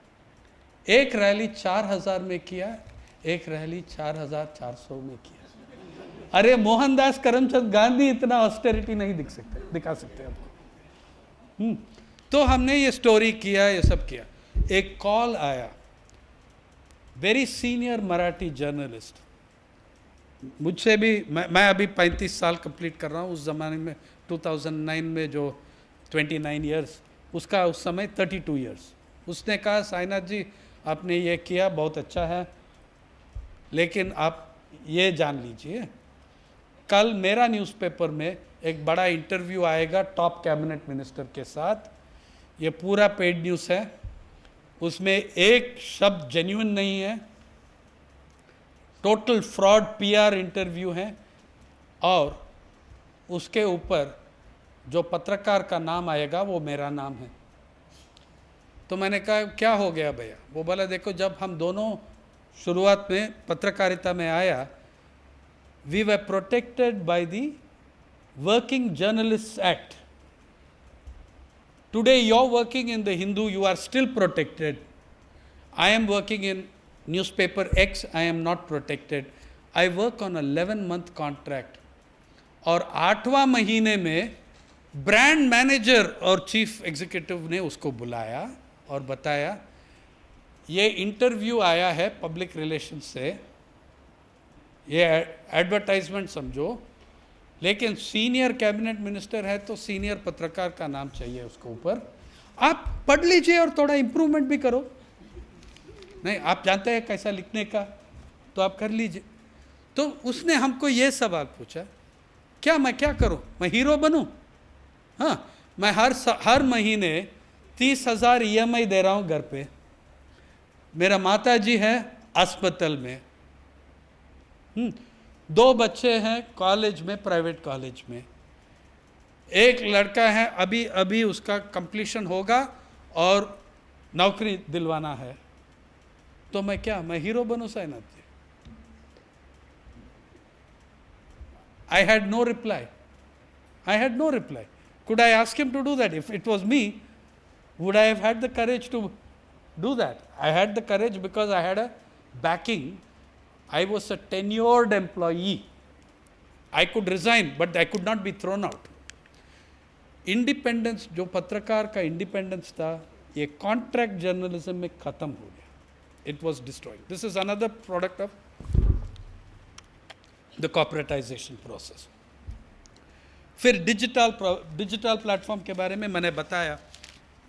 एक रैली 4,000 में किया, एक रैली 4,400 में किया। अरे मोहनदास करमचंद गांधी इतना ऑस्टेरिटी नहीं दिखा सकते आपको। तो हमने ये स्टोरी किया, ये सब किया। एक कॉल आया, वेरी सीनियर मराठी जर्नलिस्ट, मुझसे भी, मैं अभी 35 साल कंप्लीट कर रहा हूँ। उस ज़माने में 2009 में जो 29 इयर्स, उसका उस समय 32 इयर्स। उसने कहा, साईनाथ जी आपने ये किया बहुत अच्छा है, लेकिन आप ये जान लीजिए, कल मेरा न्यूज़पेपर में एक बड़ा इंटरव्यू आएगा टॉप कैबिनेट मिनिस्टर के साथ। ये पूरा पेड न्यूज़ है, उसमें एक शब्द जेन्युइन नहीं है, टोटल फ्रॉड PR इंटरव्यू है, और उसके ऊपर जो पत्रकार का नाम आएगा वो मेरा नाम है। तो मैंने कहा क्या हो गया भैया? वो बोला देखो, जब हम दोनों शुरुआत में पत्रकारिता में आया, we were protected by the working journalist act. Today you are working in the Hindu, you are still protected. I am working in newspaper X, I am not protected. I work on 11 month contract. और 8वां महीने में brand manager और chief executive ने उसको बुलाया और बताया ये इंटरव्यू आया है पब्लिक रिलेशन से, ये एडवर्टाइजमेंट समझो, लेकिन सीनियर कैबिनेट मिनिस्टर है तो सीनियर पत्रकार का नाम चाहिए उसके ऊपर, आप पढ़ लीजिए और थोड़ा इंप्रूवमेंट भी करो। नहीं, आप जानते हैं कैसा लिखने का, तो आप कर लीजिए। तो उसने हमको ये सवाल पूछा, क्या मैं क्या करूं, मैं हीरो बनूं? हाँ, मैं हर महीने 30,000 EMI दे रहा हूं घर पे, मेरा माता जी है अस्पताल में, 2 बच्चे हैं कॉलेज में, प्राइवेट कॉलेज में, एक लड़का है अभी अभी उसका कंप्लीशन होगा और नौकरी दिलवाना है। तो मैं क्या, मैं हीरो बनूं Sainath ji? I had no reply. I had no reply. Could I ask him to do that? If it was me, would I have had the courage to do that? I had the courage because I had a backing. I was a tenured employee. I could resign, but I could not be thrown out. Independence, जो पत्रकार का independence था, ये contract journalism में खत्म हो गया. It was destroyed. This is another product of the corporatisation process. फिर डिजिटल प्लेटफॉर्म के बारे में मैंने बताया.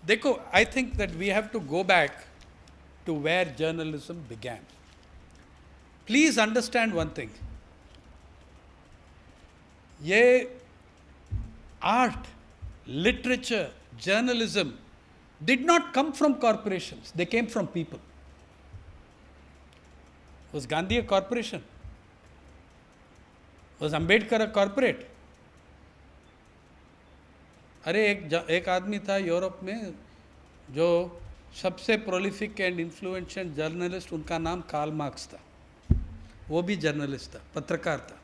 देखो, I think that we have to go back to where journalism began. Please understand one thing, ये art, literature, journalism did not come from corporations, they came from people. Was Gandhi a corporation? Was Ambedkar a corporate? अरे एक आदमी था Europe में जो सबसे prolific and influential journalist, उनका नाम कार्ल मार्क्स था. वो भी जर्नलिस्ट था, पत्रकार था,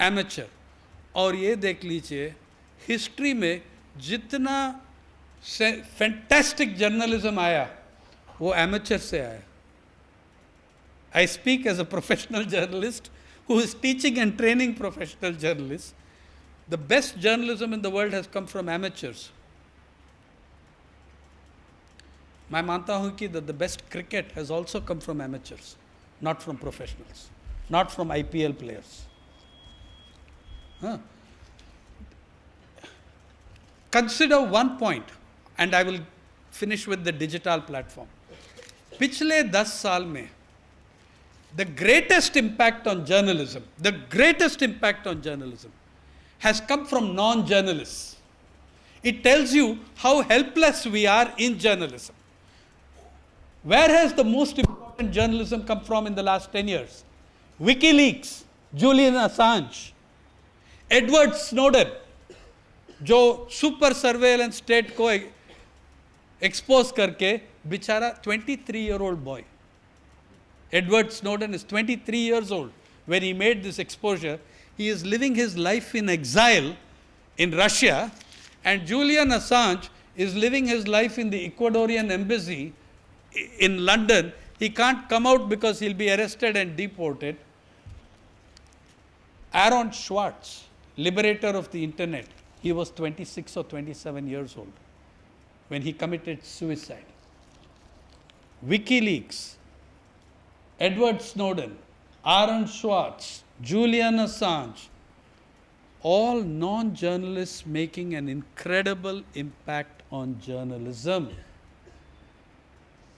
एमेचर. और ये देख लीजिए, हिस्ट्री में जितना फैंटास्टिक जर्नलिज्म आया वो एमेचर से आया. I speak as a professional journalist who is teaching and training professional journalists. The best journalism in the world has come from amateurs. मैं मानता हूं कि the best cricket has also come from amateurs, not from professionals, not from IPL players. हाँ, consider one point and I will finish with the digital platform. पिछले 10 साल में the greatest impact on journalism has come from non-journalists. It tells you how helpless we are in journalism. Where has the most important journalism come from in the last 10 years? WikiLeaks, Julian Assange, Edward Snowden, जो super surveillance state को expose करके बेचारा 23-year-old boy. Edward Snowden is 23 years old when he made this exposure. He is living his life in exile in Russia, and Julian Assange is living his life in the Ecuadorian embassy in London. He can't come out because he'll be arrested and deported. Aaron Swartz, liberator of the internet, he was 26 or 27 years old when he committed suicide. WikiLeaks, Edward Snowden, Aaron Swartz, Julian Assange, all non-journalists making an incredible impact on journalism.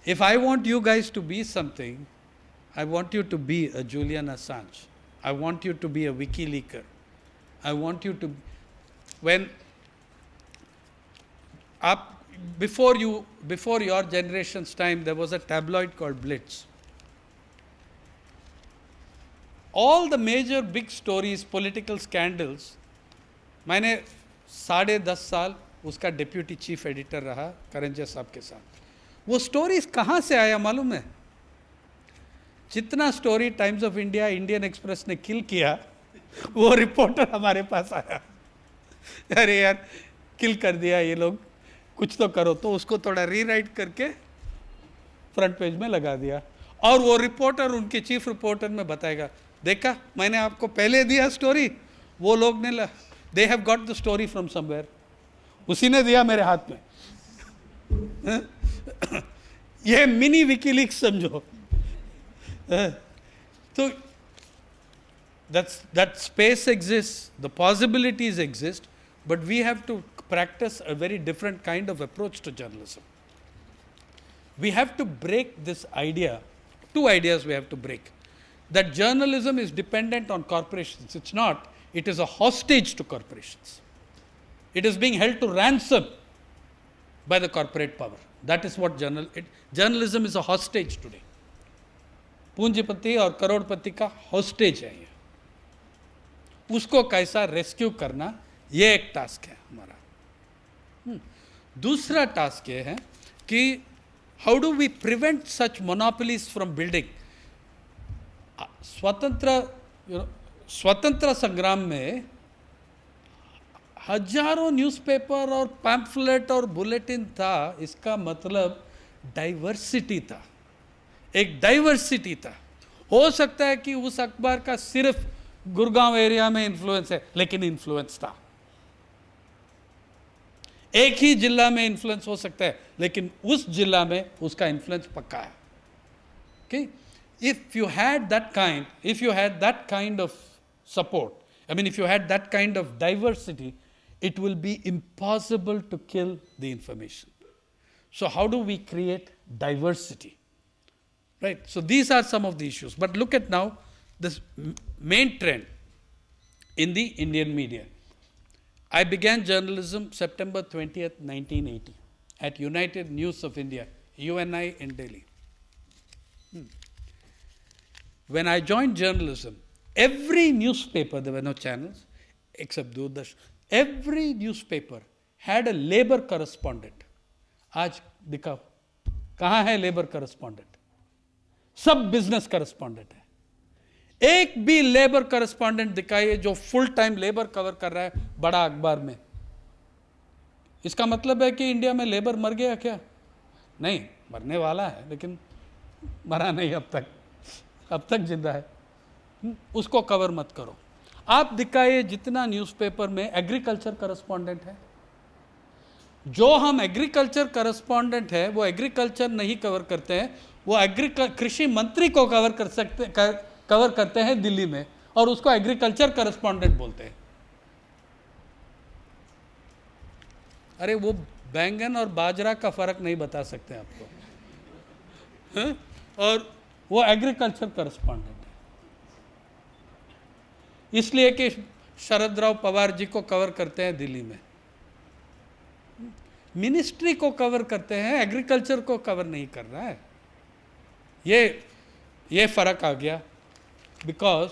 If I want you guys to be something, I want you to be a Julian Assange. I want you to be a WikiLeaker. I want you to... When before your generation's time, there was a tabloid called Blitz. All the major big stories, political scandals, मैंने 10.5 साल उसका deputy chief editor रहा करंजे साहब के साथ। वो stories कहाँ से आया मालूम है? जितना story times of India, Indian express ने किल किया, वो रिपोर्टर हमारे पास आया, अरे यार किल कर दिया ये लोग, कुछ तो करो। तो उसको थोड़ा रीराइट करके फ्रंट पेज में लगा दिया, और वो रिपोर्टर उनके चीफ रिपोर्टर में बताएगा, देखा मैंने आपको पहले दिया स्टोरी, वो लोग ने they have got the story from somewhere, उसी ने दिया मेरे हाथ में। ये मिनी विकीलीक्स समझो। तो that space exists, the possibilities exist, but we have to practice a very different kind of approach to journalism. We have to break this idea, two ideas we have to break, that journalism is dependent on corporations. It's not. It is a hostage to corporations. It is being held to ransom by the corporate power. That is what journalism is a hostage today. पूंजीपति और करोड़पति का hostage है ये। उसको कैसा rescue करना, ये एक टास्क है हमारा। दूसरा टास्क ये है कि how do we prevent such monopolies from building. स्वतंत्र संग्राम में हजारों न्यूज़पेपर और पैम्फलेट और बुलेटिन था, इसका मतलब डाइवर्सिटी था, एक डाइवर्सिटी था। हो सकता है कि उस अखबार का सिर्फ गुड़गांव एरिया में इन्फ्लुएंस है, लेकिन इन्फ्लुएंस था। एक ही जिला में इन्फ्लुएंस हो सकता है, लेकिन उस जिला में उसका इन्फ्लुएंस पक्का है। Okay, if you had that kind of support, I mean if you had that kind of diversity, it will be impossible to kill the information. So how do we create diversity? Right, so these are some of the issues. But look at now this main trend in the Indian media. I began journalism September 20th, 1980 at United News of India, UNI in Delhi. When I joined journalism, every newspaper, there were no channels except Doordarshan, every newspaper had a labor correspondent. आज दिखाओ कहाँ है labour correspondent? सब business correspondent है। एक भी labour correspondent दिखाइए जो फुल टाइम लेबर कवर कर रहा है बड़ा अखबार में। इसका मतलब है कि इंडिया में लेबर मर गया क्या? नहीं, मरने वाला है, लेकिन मरा नहीं अब तक जिंदा है। उसको कवर मत करो। आप दिखाइए जितना न्यूज़पेपर में एग्रीकल्चर करस्पॉन्डेंट है, जो हम एग्रीकल्चर करस्पॉन्डेंट है वो एग्रीकल्चर नहीं कवर करते हैं, वो कृषि मंत्री को कवर करते हैं दिल्ली में, और उसको एग्रीकल्चर करस्पॉन्डेंट बोलते हैं। अरे वो बैंगन और बाजरा का फर्क नहीं बता सकते आपको, है? और वो एग्रीकल्चर करस्पॉन्डेंट है, इसलिए कि शरद राव पवार जी को कवर करते हैं दिल्ली में, मिनिस्ट्री को कवर करते हैं, एग्रीकल्चर को कवर नहीं कर रहा है। ये फर्क आ गया, बिकॉज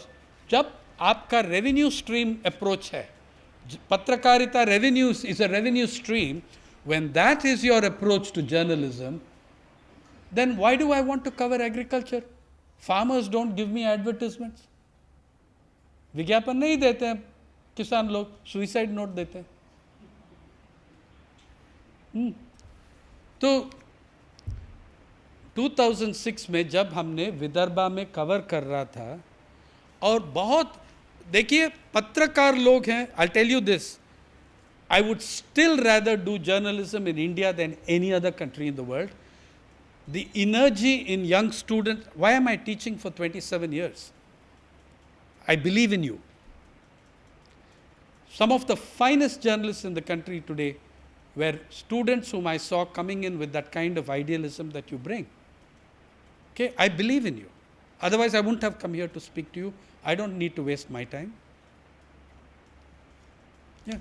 जब आपका रेवेन्यू स्ट्रीम अप्रोच है, पत्रकारिता revenue is a revenue stream, when that is your approach to journalism, then why do I want to cover agriculture? Farmers don't give me advertisements. विज्ञापन नहीं देते हैं किसान लोग, सुइसाइड नोट देते हैं। तो 2006 में जब हमने विदर्भा में कवर कर रहा था, और बहुत देखिए पत्रकार लोग हैं, I'll tell you this, I would still rather do journalism in India than any other country in the world. The energy in young students, why am I teaching for 27 years? I believe in you. Some of the finest journalists in the country today were students whom I saw coming in with that kind of idealism that you bring. Okay, I believe in you. Otherwise, I wouldn't have come here to speak to you. I don't need to waste my time. Yeah.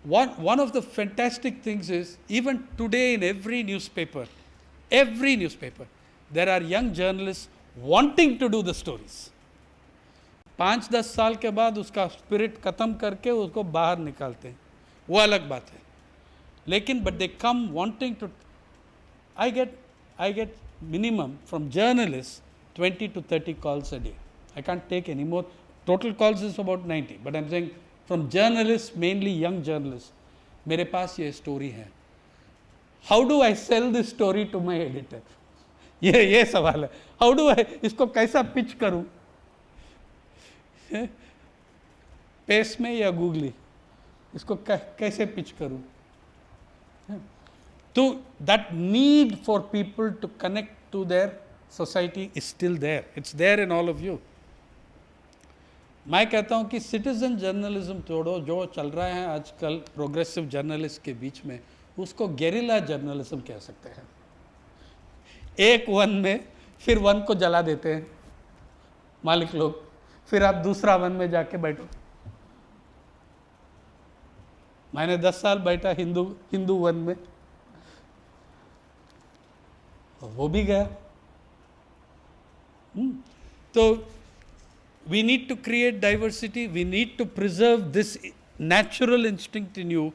One of the fantastic things is, even today in every newspaper, there are young journalists wanting to do the stories. 5-10 साल के बाद उसका spirit ख़त्म करके उसको बाहर निकालते हैं, वो अलग बात है। लेकिन but they come wanting to, I get minimum from journalists 20 to 30 calls a day. I can't take any more. Total calls is about 90, but I'm saying from journalists, mainly young journalists, मेरे पास ये story है, how do I sell this story to my editor? ये सवाल है, how do आई, इसको कैसा pitch करूं, pace में या गूगली, इसको कैसे पिच करूं? तो that need for people to connect to their society is still there. It's there in all of you. मैं कहता हूँ कि सिटीजन जर्नलिज्म छोड़ो, जो चल रहा है आजकल प्रोग्रेसिव जर्नलिस्ट के बीच में, उसको गेरिला जर्नलिज्म कह सकते हैं। एक वन में फिर वन को जला देते हैं मालिक लोग, फिर आप दूसरा वन में जाके बैठो। मैंने 10 साल बैठा हिंदू वन में, वो भी गया। तो we need to create diversity, we need to preserve this natural instinct in you.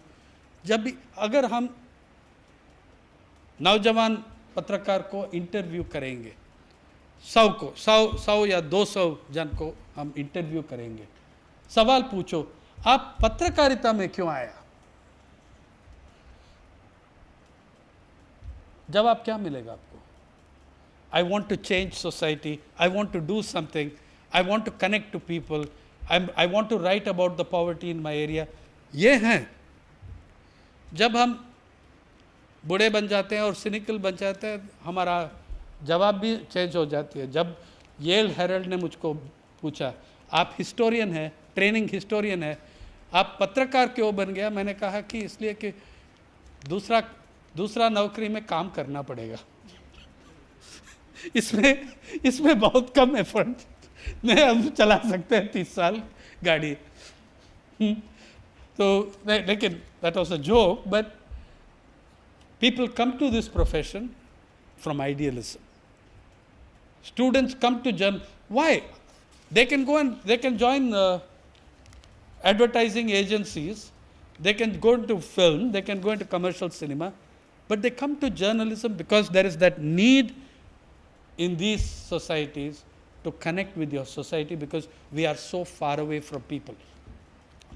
जब भी अगर हम नौजवान पत्रकार को इंटरव्यू करेंगे, 100 या 200 जन को हम इंटरव्यू करेंगे, सवाल पूछो, आप पत्रकारिता में क्यों आया? जवाब क्या मिलेगा आपको? I want to change society, I want to do something, I want to connect to people, I want to write about the poverty in my area. ये हैं। जब हम बूढ़े बन जाते हैं और सिनिकल बन जाते हैं, हमारा जवाब भी चेंज हो जाती है। जब येल हेरल्ड ने मुझको पूछा, आप हिस्टोरियन हैं, ट्रेनिंग हिस्टोरियन है, आप पत्रकार क्यों बन गया? मैंने कहा कि इसलिए कि दूसरा नौकरी में काम करना पड़ेगा, इसमें बहुत कम एफर्ट में हम चला सकते हैं 30 साल गाड़ी। तो लेकिन that was a joke, but people come to this profession from idealism. Students come to why? They can go and they can join advertising agencies, they can go into film, they can go into commercial cinema, but they come to journalism because there is that need in these societies to connect with your society, because we are so far away from people.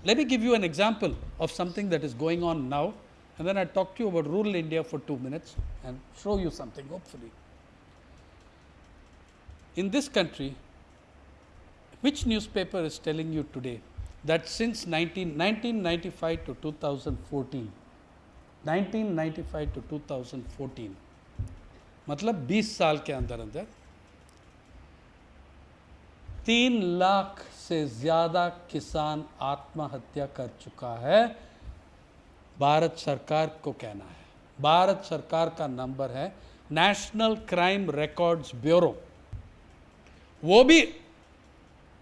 Let me give you an example of something that is going on now, and then I'll talk to you about rural India for 2 minutes and show you something, hopefully. In this country, which newspaper is telling you today that since 1995 to 2014, 1995 to 2014, मतलब 20 साल के अंदर 3 लाख से ज़्यादा किसान आत्महत्या कर चुका है? भारत सरकार को कहना है, भारत सरकार का नंबर है नेशनल क्राइम रिकॉर्ड्स ब्यूरो, वो भी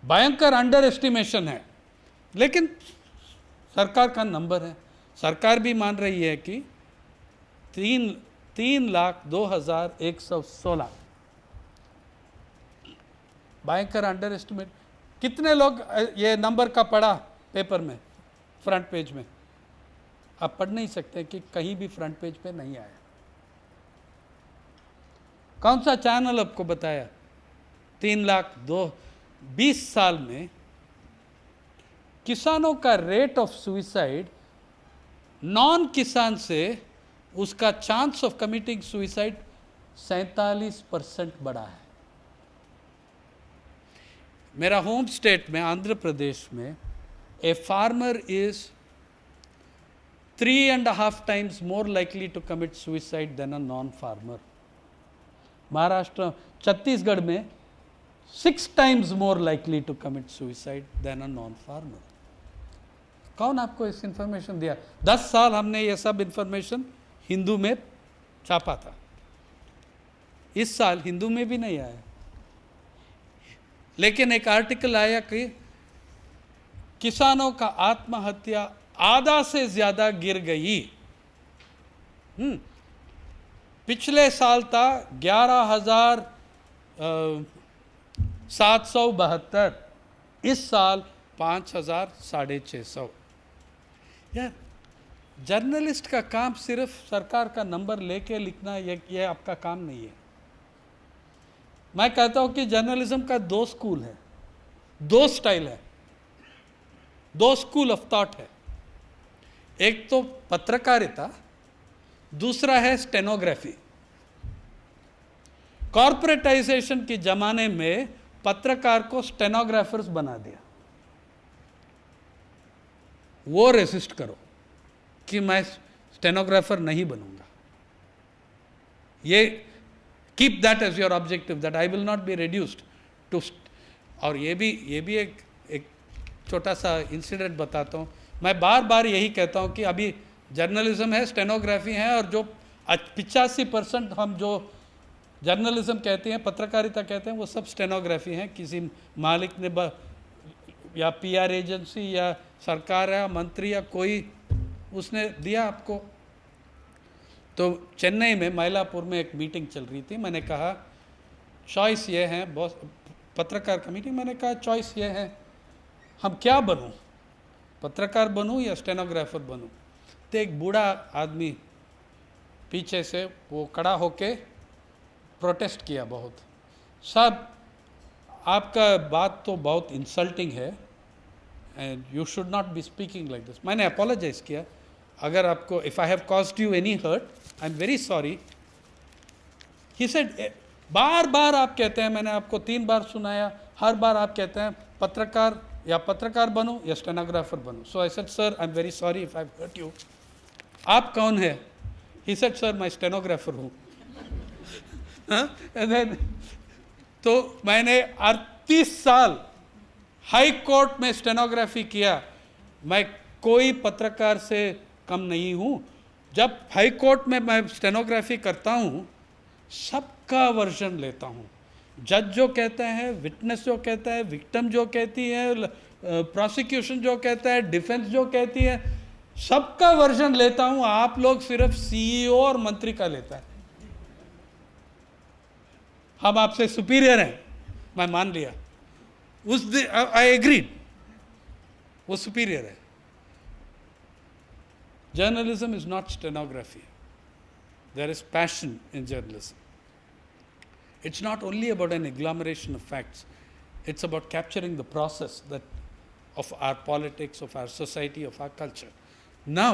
भयंकर अंडर एस्टिमेशन है, लेकिन सरकार का नंबर है। सरकार भी मान रही है कि 3,02,116 भयंकर अंडर एस्टिमेट। कितने लोग ये नंबर का पढ़ा पेपर में, फ्रंट पेज में? आप पढ़ नहीं सकते कि कहीं भी फ्रंट पेज पे नहीं आया। कौन सा चैनल आपको बताया? 3,02,20 साल में किसानों का रेट ऑफ सुइसाइड नॉन किसान से उसका चांस ऑफ कमिटिंग सुइसाइड 47% बढ़ा है। मेरा होम स्टेट में आंध्र प्रदेश में a farmer is 3.5 times more likely to commit suicide than a non-farmer. Maharashtra, Chhattisgarh में 6 times more likely to commit suicide than a non-farmer. कौन आपको इस इंफॉर्मेशन दिया? 10 साल हमने ये सब इंफॉर्मेशन हिंदू में छापा था, इस साल हिंदू में भी नहीं आया। लेकिन एक आर्टिकल आया कि किसानों का आत्महत्या आधा से ज्यादा गिर गई। पिछले साल था 11,772, इस साल 5,000, 650। यार जर्नलिस्ट का काम सिर्फ सरकार का नंबर लेके लिखना ये आपका काम नहीं है। मैं कहता हूं कि जर्नलिज्म का 2 स्कूल है, 2 स्टाइल है, 2 स्कूल ऑफ थॉट है। एक तो पत्रकारिता, दूसरा है स्टेनोग्राफी। कॉर्पोरेटाइजेशन के जमाने में पत्रकार को स्टेनोग्राफर्स बना दिया। वो रेसिस्ट करो कि मैं स्टेनोग्राफर नहीं बनूंगा। ये keep that as your objective, that I will not be reduced to. और ये भी एक छोटा सा इंसिडेंट बताता हूँ। मैं बार बार यही कहता हूँ कि अभी जर्नलिज्म है, स्टेनोग्राफी है, और जो 85% हम जो जर्नलिज्म कहते हैं, पत्रकारिता कहते हैं, वो सब स्टेनोग्राफी है। किसी मालिक ने या पीआर एजेंसी या सरकार या मंत्री या कोई उसने दिया आपको। तो चेन्नई में मयलापुर में एक मीटिंग चल रही थी। मैंने कहा चॉइस ये है, बहुत पत्रकार का मीटिंग, मैंने कहा चॉइस ये है, हम क्या बनूं, पत्रकार बनूं या स्टेनोग्राफर बनूं। तो एक बूढ़ा आदमी पीछे से वो खड़ा होके प्रोटेस्ट किया बहुत। साहब आपका बात तो बहुत इंसल्टिंग है and you should not be speaking like this. मैंने अपोलोजाइज किया, अगर आपको if I have caused you any hurt, I am very sorry. He said बार बार आप कहते हैं, मैंने आपको 3 बार सुनाया, हर बार आप कहते हैं पत्रकार या पत्रकार बनूं या स्टेनोग्राफर बनूं। So I said sir I am very sorry if I have hurt you. आप कौन है? ही सेड सर मैं स्टेनोग्राफर हूँ। तो मैंने 38 साल हाई कोर्ट में स्टेनोग्राफी किया। मैं कोई पत्रकार से कम नहीं हूँ। जब हाई कोर्ट में मैं स्टेनोग्राफी करता हूँ, सबका वर्जन लेता हूँ। जज जो कहते हैं, विटनेस जो कहता है, विक्टिम जो कहती है, प्रोसिक्यूशन जो कहता है, डिफेंस जो कहती है, सबका वर्जन लेता हूँ। आप लोग सिर्फ सीईओ और मंत्री का लेता है। हम आपसे सुपीरियर हैं, मैं मान लिया। उस दिन आई एग्रीड, वो सुपीरियर है। Journalism is not stenography. There is passion in journalism. It's not only about an agglomeration of facts. It's about capturing the process of our politics, of our society, of our culture. Now,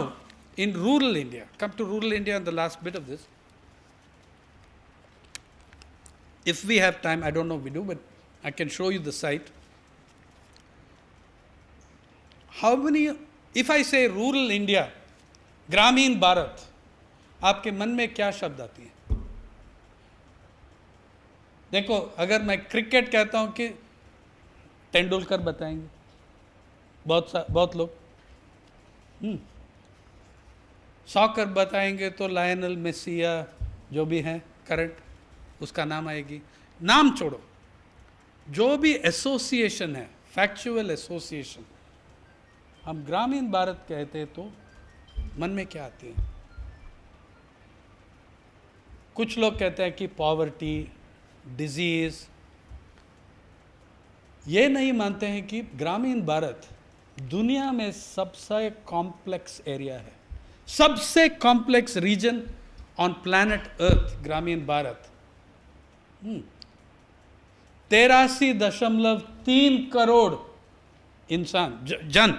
in rural India, come to rural India in the last bit of this. If we have time, I don't know if we do, but I can show you the site. How many, if I say rural India, ग्रामीण भारत, आपके मन में क्या शब्द आती है? देखो, अगर मैं क्रिकेट कहता हूं कि तेंदुलकर बताएंगे बहुत लोग। सॉकर बताएंगे तो लायनल मेसी या जो भी हैं करंट, उसका नाम आएगी। नाम छोड़ो, जो भी एसोसिएशन है, फैक्चुअल एसोसिएशन, हम ग्रामीण भारत कहते तो मन में क्या आती है? कुछ लोग कहते हैं कि पॉवर्टी, डिजीज। ये नहीं मानते हैं कि ग्रामीण भारत दुनिया में सबसे कॉम्प्लेक्स एरिया है, सबसे complex reason on planet earth. ग्रामीण भारत 83.3 करोड़ इंसान, जन,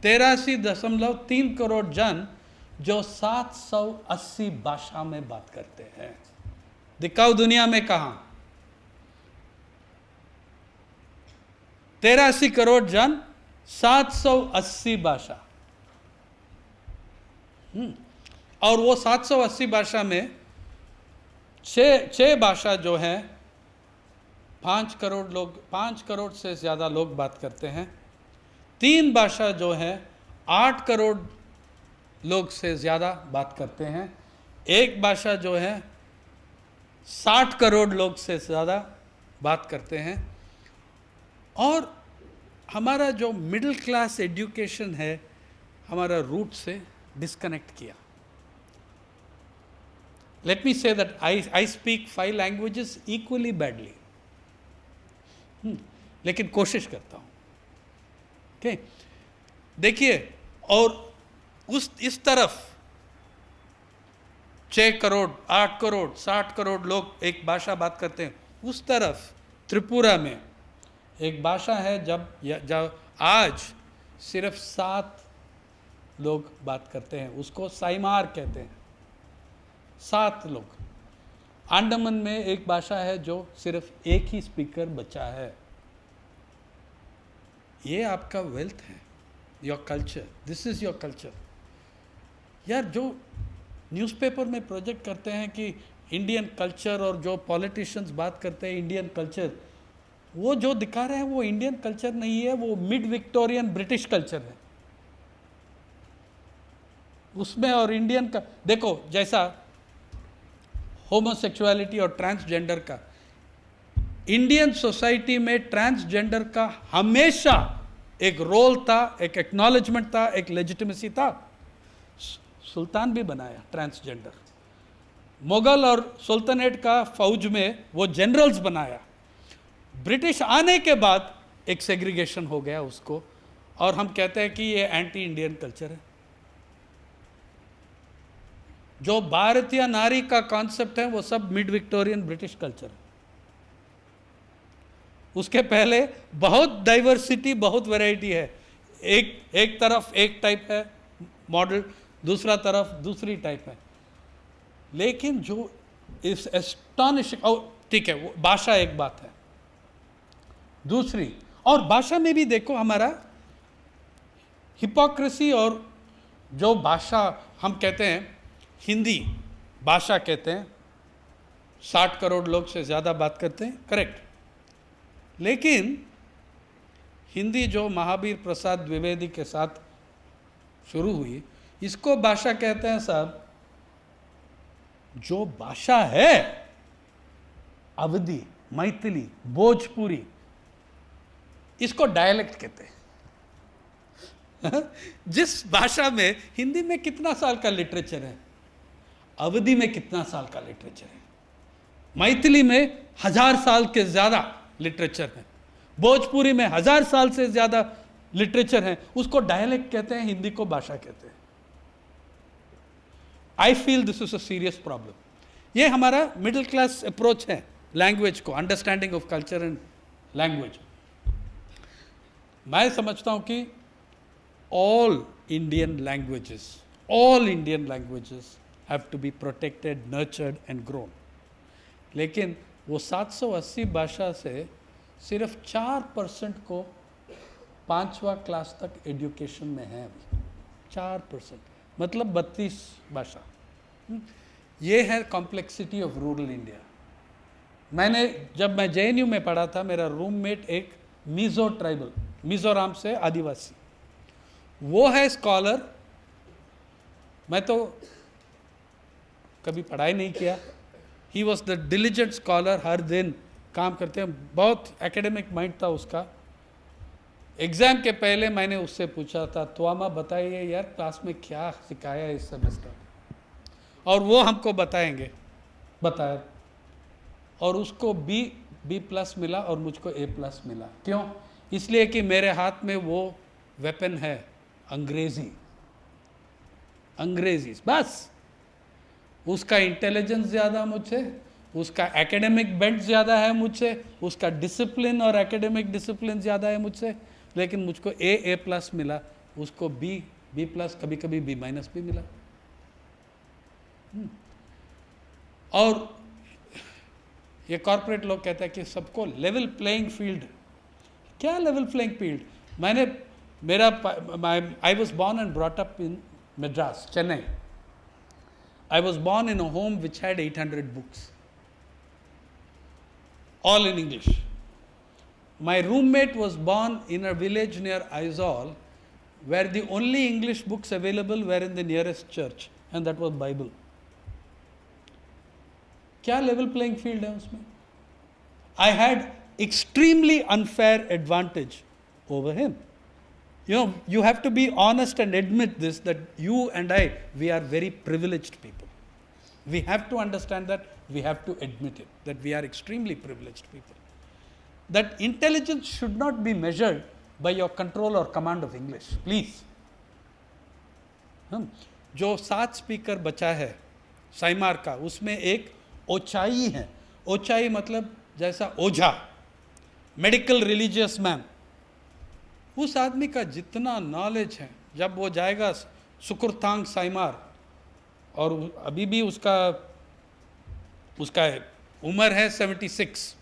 83.3 करोड़ जन, जो 780 भाषा में बात करते हैं। दिखाओ दुनिया में कहां? 83 करोड़ जन, 780 भाषा। और वो 780 भाषा में 6 भाषा जो है 5 करोड़ लोग, 5 करोड़ से ज़्यादा लोग बात करते हैं। 3 भाषा जो है 8 करोड़ लोग से ज़्यादा बात करते हैं। एक भाषा जो है 60 करोड़ लोग से ज़्यादा बात करते हैं। और हमारा जो मिडिल क्लास एजुकेशन है, हमारा रूट से डिस्कनेक्ट किया। Let me say that I speak 5 languages equally badly, लेकिन कोशिश करता हूँ। ओके, देखिए, और इस तरफ 6 करोड़, 8 करोड़, 60 करोड़ लोग एक भाषा बात करते हैं। उस तरफ त्रिपुरा में एक भाषा है जब आज सिर्फ 7 लोग बात करते हैं, उसको साइमार कहते हैं, 7 लोग। अंडमान में एक भाषा है जो सिर्फ एक ही स्पीकर बचा है। ये आपका वेल्थ है, your culture, this is your culture. यार, जो न्यूज़पेपर में प्रोजेक्ट करते हैं कि इंडियन कल्चर, और जो पॉलिटिशियंस बात करते हैं इंडियन कल्चर, वो जो दिखा रहे हैं वो इंडियन कल्चर नहीं है, वो मिड विक्टोरियन ब्रिटिश कल्चर है उसमें। और इंडियन का देखो, जैसा होमोसेक्सुअलिटी और ट्रांसजेंडर का, इंडियन सोसाइटी में ट्रांसजेंडर का हमेशा एक रोल था, एक एक्नॉलेजमेंट था, एक लेजिटिमेसी था। सुल्तान भी बनाया ट्रांसजेंडर, मुगल और सुल्तानेट का फौज में वो जनरल्स बनाया। ब्रिटिश आने के बाद एक सेग्रीगेशन हो गया उसको, और हम कहते हैं कि ये एंटी इंडियन कल्चर है। जो भारतीय नारी का कॉन्सेप्ट है वो सब मिड विक्टोरियन ब्रिटिश कल्चर है। उसके पहले बहुत डाइवर्सिटी, बहुत वैरायटी है। एक तरफ एक टाइप है मॉडल, दूसरा तरफ दूसरी टाइप है। लेकिन जो इस एस्टॉनिशिंग, और ठीक है, वो भाषा एक बात है। दूसरी, और भाषा में भी देखो हमारा हिपोक्रेसी, और जो भाषा हम कहते हैं हिंदी भाषा कहते हैं, 60 करोड़ लोग से ज़्यादा बात करते हैं, करेक्ट। लेकिन हिंदी जो महावीर प्रसाद द्विवेदी के साथ शुरू हुई, इसको भाषा कहते हैं साहब। जो भाषा है अवधी, मैथिली, भोजपुरी, इसको डायलेक्ट कहते हैं। जिस भाषा में, हिंदी में कितना साल का लिटरेचर है, अवधी में कितना साल का लिटरेचर है, मैथिली में 1000 साल के ज्यादा लिटरेचर है, भोजपुरी में 1000 साल से ज्यादा लिटरेचर है, उसको डायलेक्ट कहते हैं, हिंदी को भाषा कहते हैं। I feel this is a serious problem. ये हमारा मिडिल क्लास अप्रोच है लैंग्वेज को, understanding of culture and language. मैं समझता हूं कि all Indian languages have to be protected, nurtured and grown. लेकिन वो 780 भाषा से सिर्फ 4% को 5वां क्लास तक एजुकेशन में है अभी, 4%, मतलब 32 भाषा। ये है कॉम्प्लेक्सिटी ऑफ रूरल इंडिया। जब मैं JNU में पढ़ा था, मेरा रूममेट एक मिजो ट्राइबल, मिजोरम से आदिवासी, वो है स्कॉलर। मैं तो कभी पढ़ाई नहीं किया। He was the diligent scholar, हर दिन काम करते हैं, बहुत एकेडमिक माइंड था उसका। एग्ज़ाम के पहले मैंने उससे पूछा था, त्वामा बताइए यार क्लास में क्या सिखाया इस सेमेस्टर, और वो हमको बताया, और उसको B+ मिला और मुझको A+ मिला। क्यों? इसलिए कि मेरे हाथ में वो वेपन है, अंग्रेजी, बस। उसका इंटेलिजेंस ज़्यादा मुझसे, उसका एकेडमिक बेंट ज़्यादा है मुझसे, उसका डिसिप्लिन और एकेडमिक डिसिप्लिन ज़्यादा है मुझसे, लेकिन मुझको A+ मिला, उसको B+, कभी कभी B- भी मिला। और ये कॉर्पोरेट लोग कहते हैं कि सबको लेवल प्लेइंग फील्ड। क्या level playing field? I was born and brought up in Madras, Chennai. I was born in a home which had 800 books, all in English. My roommate was born in a village near Aizawl, where the only English books available were in the nearest church, and that was Bible. क्या level playing field है उसमें? I had extremely unfair advantage over him. You have to be honest and admit this, that you and I, we are very privileged people. We have to understand that, we have to admit it, that we are extremely privileged people. That intelligence should not be measured by your control or command of English, please. जो 7 speaker बचा है साइमार का, उसमें एक ओचाई है. ओचाई मतलब जैसा ओझा, medical religious man. उस आदमी का जितना नॉलेज है, जब वो जाएगा सुकुरथांग साइमार, और अभी भी उसका उम्र है 76,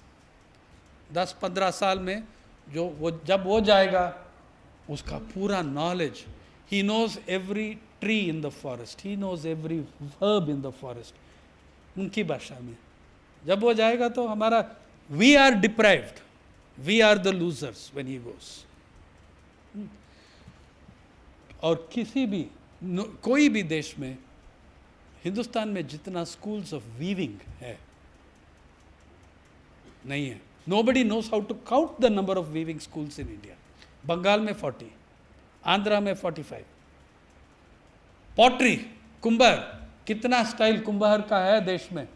10-15 साल में जो वो जब वो जाएगा, उसका पूरा knowledge, he knows every tree in the forest, he knows every verb in the forest, उनकी भाषा में. जब वो जाएगा तो हमारा, we are deprived, we are the losers when he goes. और किसी भी कोई भी देश में, हिंदुस्तान में जितना स्कूल्स ऑफ वीविंग है नहीं है. Nobody knows how to count the number of weaving schools in India. Bengal में 40, आंध्रा में 45. पॉटरी, कुंभार, कितना स्टाइल कुंभार का है देश में,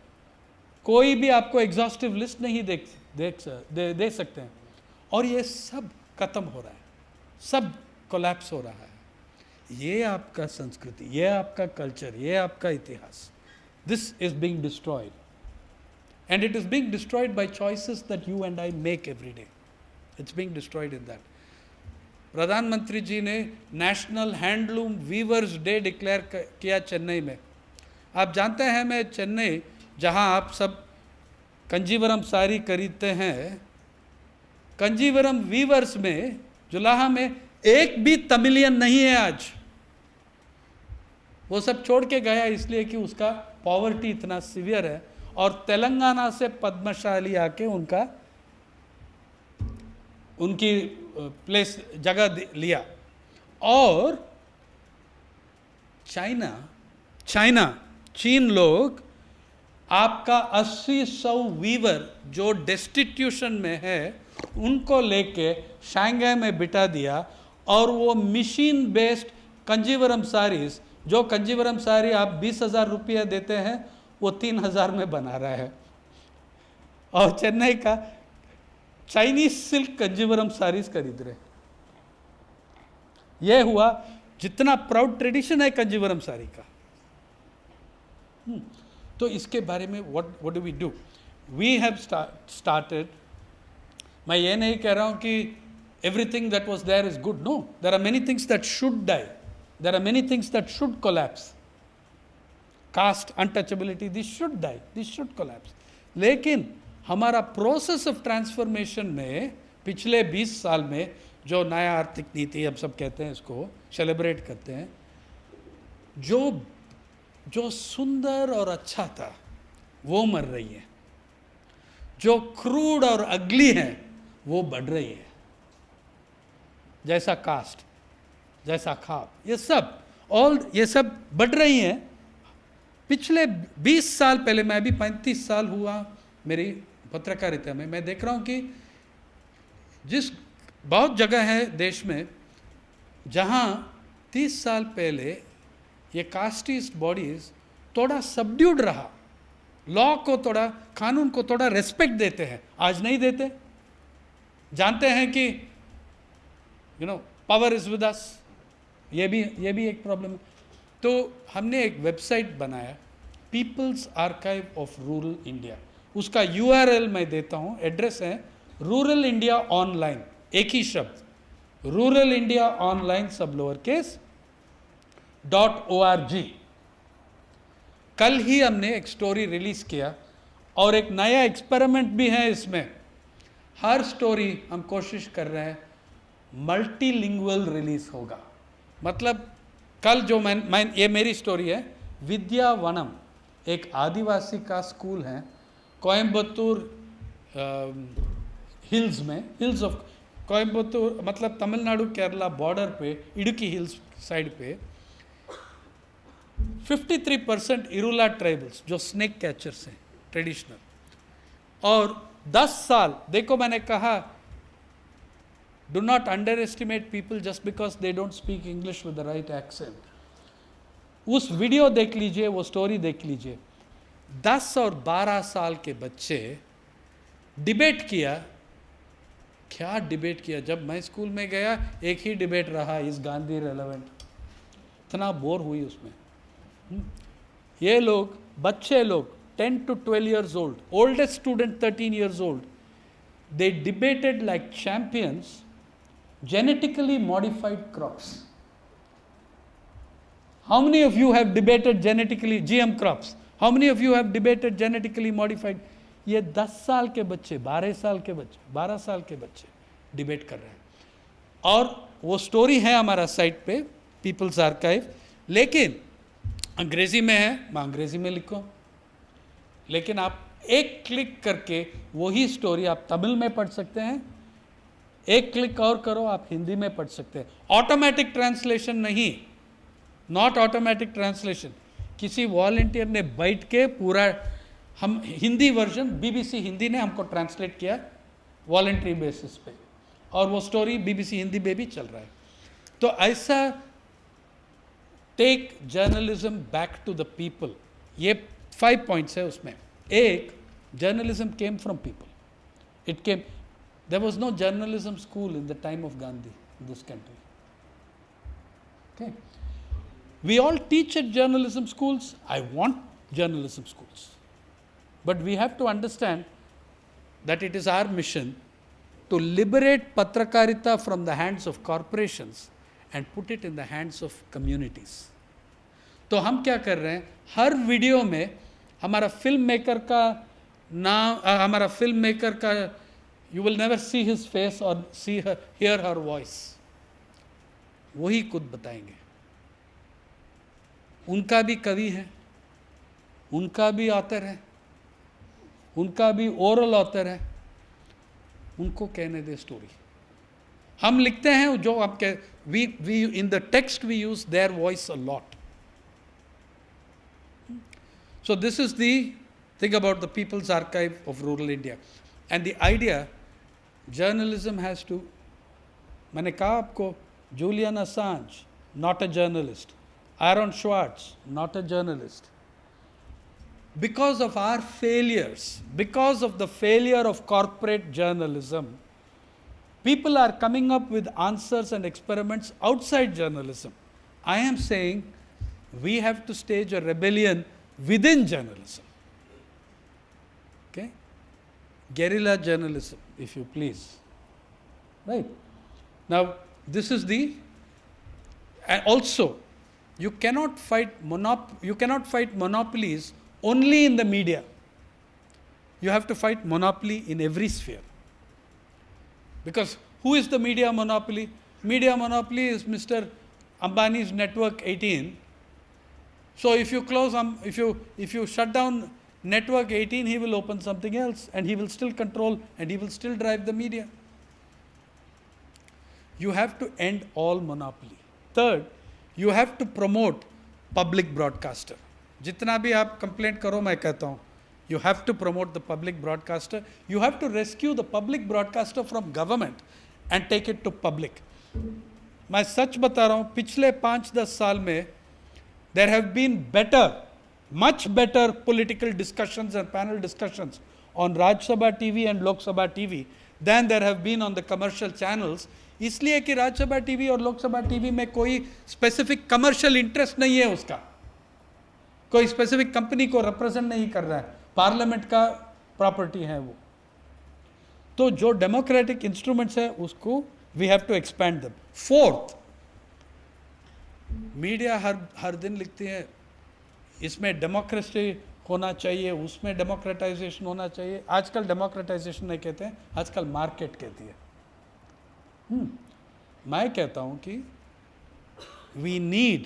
कोई भी आपको एग्जॉस्टिव लिस्ट नहीं दे सकते हैं. और ये सब खत्म हो रहा है, सब कोलैप्स हो रहा है. ये आपका संस्कृति, ये आपका कल्चर, ये आपका इतिहास, this is being destroyed. And it is being destroyed by choices that you and I make every day. It's being destroyed in that. प्रधानमंत्री जी ने national handloom weavers day declare किया चेन्नई में. आप जानते हैं, मैं चेन्नई, जहां आप सब कंजीवरम साड़ी खरीदते हैं, कंजीवरम वीवर्स में जुलाहा में एक भी तमिलियन नहीं है आज. वो सब छोड़ के गया इसलिए कि उसका पॉवर्टी इतना सीवियर है. और तेलंगाना से पद्मशाली आके उनकी प्लेस जगह लिया. और चीन लोग आपका 80-100 वीवर जो डेस्टिट्यूशन में है, उनको लेके शंघाई में बिठा दिया. और वो मशीन बेस्ड कंजीवरम साड़ीज, जो कंजीवरम साड़ी आप 20,000 रुपया देते हैं, वो 3,000 में बना रहा है. और चेन्नई का चाइनीज सिल्क कंजीवरम साड़ीज खरीद रहे. यह हुआ, जितना प्राउड ट्रेडिशन है कंजीवरम साड़ी का. तो इसके बारे में what do we do? We have started. मैं ये नहीं कह रहा हूं कि everything that was there is good. No, there are many things that should die, there are many things that should collapse. Caste, untouchability, this should die, this should collapse. लेकिन हमारा process of transformation में पिछले 20 साल में जो नया आर्थिक नीति हम सब कहते हैं, इसको सेलिब्रेट करते हैं, जो सुंदर और अच्छा था वो मर रही है, जो क्रूड और अगली है वो बढ़ रही है. जैसा कास्ट, जैसा खाप, ये सब बढ़ रही हैं. पिछले 20 साल पहले, मैं अभी 35 साल हुआ मेरी पत्रकारिता में, मैं देख रहा हूं कि जिस बहुत जगह है देश में जहां 30 साल पहले ये कास्टिस्ट बॉडीज थोड़ा सबड्यूड रहा, लॉ को थोड़ा, कानून को थोड़ा रेस्पेक्ट देते हैं, आज नहीं देते. जानते हैं कि पावर इज विद अस. ये भी एक प्रॉब्लम है. तो हमने एक वेबसाइट बनाया, people's archive of rural India. उसका URL मैं देता हूँ, एड्रेस है रूरल इंडिया ऑनलाइन, एक ही शब्द, रूरल इंडिया ऑनलाइन सब लोअर केस .org. कल ही हमने एक स्टोरी रिलीज किया और एक नया एक्सपेरिमेंट भी है इसमें. हर स्टोरी हम कोशिश कर रहे हैं मल्टीलिंगुअल रिलीज होगा. मतलब कल जो मैं ये मेरी स्टोरी है, विद्यावनम एक आदिवासी का स्कूल है कोयम्बतूर हिल्स में, हिल्स ऑफ कोयम्बतूर मतलब तमिलनाडु केरला बॉर्डर पे, इडुक्की हिल्स साइड पे. 53% इरुला ट्राइबल्स जो स्नेक कैचर्स हैं ट्रेडिशनल. और 10 साल, देखो मैंने कहा do not underestimate people just because they don't speak English with the right accent. उस वीडियो देख लीजिए, वो स्टोरी देख लीजिए. 10 और 12 साल के बच्चे डिबेट किया क्या डिबेट किया। जब मैं स्कूल में गया एक ही डिबेट रहा, इस गांधी रेलेवेंट, इतना बोर हुई उसमें। ये लोग, बच्चे लोग 10 to 12 years old, oldest student 13 years old, they debated like champions genetically modified crops. How many of you have debated genetically GM crops? How many of you have debated genetically modified? ये 10 साल के बच्चे, 12 साल के बच्चे, 12 साल के बच्चे डिबेट कर रहे हैं। और वो स्टोरी है हमारा साइट पे, पीपल्स आर्काइव, लेकिन अंग्रेजी में है, मैं अंग्रेजी में लिखूँ, लेकिन आप एक क्लिक करके वही स्टोरी आप तमिल में पढ़ सकते हैं, एक क्लिक और करो आप हिंदी में पढ़ सकते हैं। ऑटोमेटिक ट्रांसलेशन नहीं, नॉट ऑटोमेटिक ट्रांसलेशन, किसी वॉलंटियर ने बैठ के पूरा, हम हिंदी वर्जन बीबीसी हिंदी ने हमको ट्रांसलेट किया वॉलंटरी बेसिस पे, और वो स्टोरी बीबीसी हिंदी में भी चल रहा है। तो ऐसा take journalism back to the people, ये 5 पॉइंट्स है उसमें। एक, journalism came from people, it came, there was no journalism school in the time of Gandhi in this country. Okay, we all teach at journalism schools. I want journalism schools, but we have to understand that it is our mission to liberate patrakarita from the hands of corporations and put it in the hands of communities. तो हम क्या कर रहे हैं, हर video में हमारा film maker का नाम, हमारा फिल्म मेकर का, you will never see his face or see her, hear her voice, वही खुद बताएंगे। उनका भी कवि है, उनका भी ऑथर है, उनका भी ओरल ऑथर है, उनको कहने दे स्टोरी। हम लिखते हैं जो आप कह, we in the text we use their voice a lot. So this is the thing about the people's archive of rural India and the idea journalism has to, मैंने कहा आपको, Julian Assange not a journalist, Aaron Schwartz, not a journalist. Because of our failures, because of the failure of corporate journalism, people are coming up with answers and experiments outside journalism. I am saying we have to stage a rebellion within journalism. Okay? Guerrilla journalism, if you please. Right? Now, this is the, and also, you cannot fight monopolies only in the media. You have to fight monopoly in every sphere. Because who is the media monopoly? Media monopoly is Mr. Ambani's Network 18. So if you close, if you shut down Network 18, he will open something else, and he will still control, and he will still drive the media. You have to end all monopoly. Third, you have to promote public broadcaster. जितना भी आप complaint करो, मैं कहता हूँ, you have to promote the public broadcaster. You have to rescue the public broadcaster from government and take it to public. मैं सच बता रहा हूँ, पिछले 5-10 साल में there have been better, much better political discussions and panel discussions on Rajya Sabha TV and Lok Sabha TV than there have been on the commercial channels. इसलिए कि Rajya Sabha TV और लोकसभा टीवी में कोई स्पेसिफिक कमर्शियल इंटरेस्ट नहीं है, उसका कोई specific company को रिप्रेजेंट नहीं कर रहा है, पार्लियामेंट का प्रॉपर्टी है वो। तो जो डेमोक्रेटिक इंस्ट्रूमेंट्स है उसको we have to expand them. Fourth, media हर दिन लिखती है इसमें डेमोक्रेसी होना चाहिए, उसमें डेमोक्रेटाइजेशन होना चाहिए। आजकल डेमोक्रेटाइजेशन नहीं कहते हैं, आजकल मार्केट कहती है। मैं कहता हूं कि we need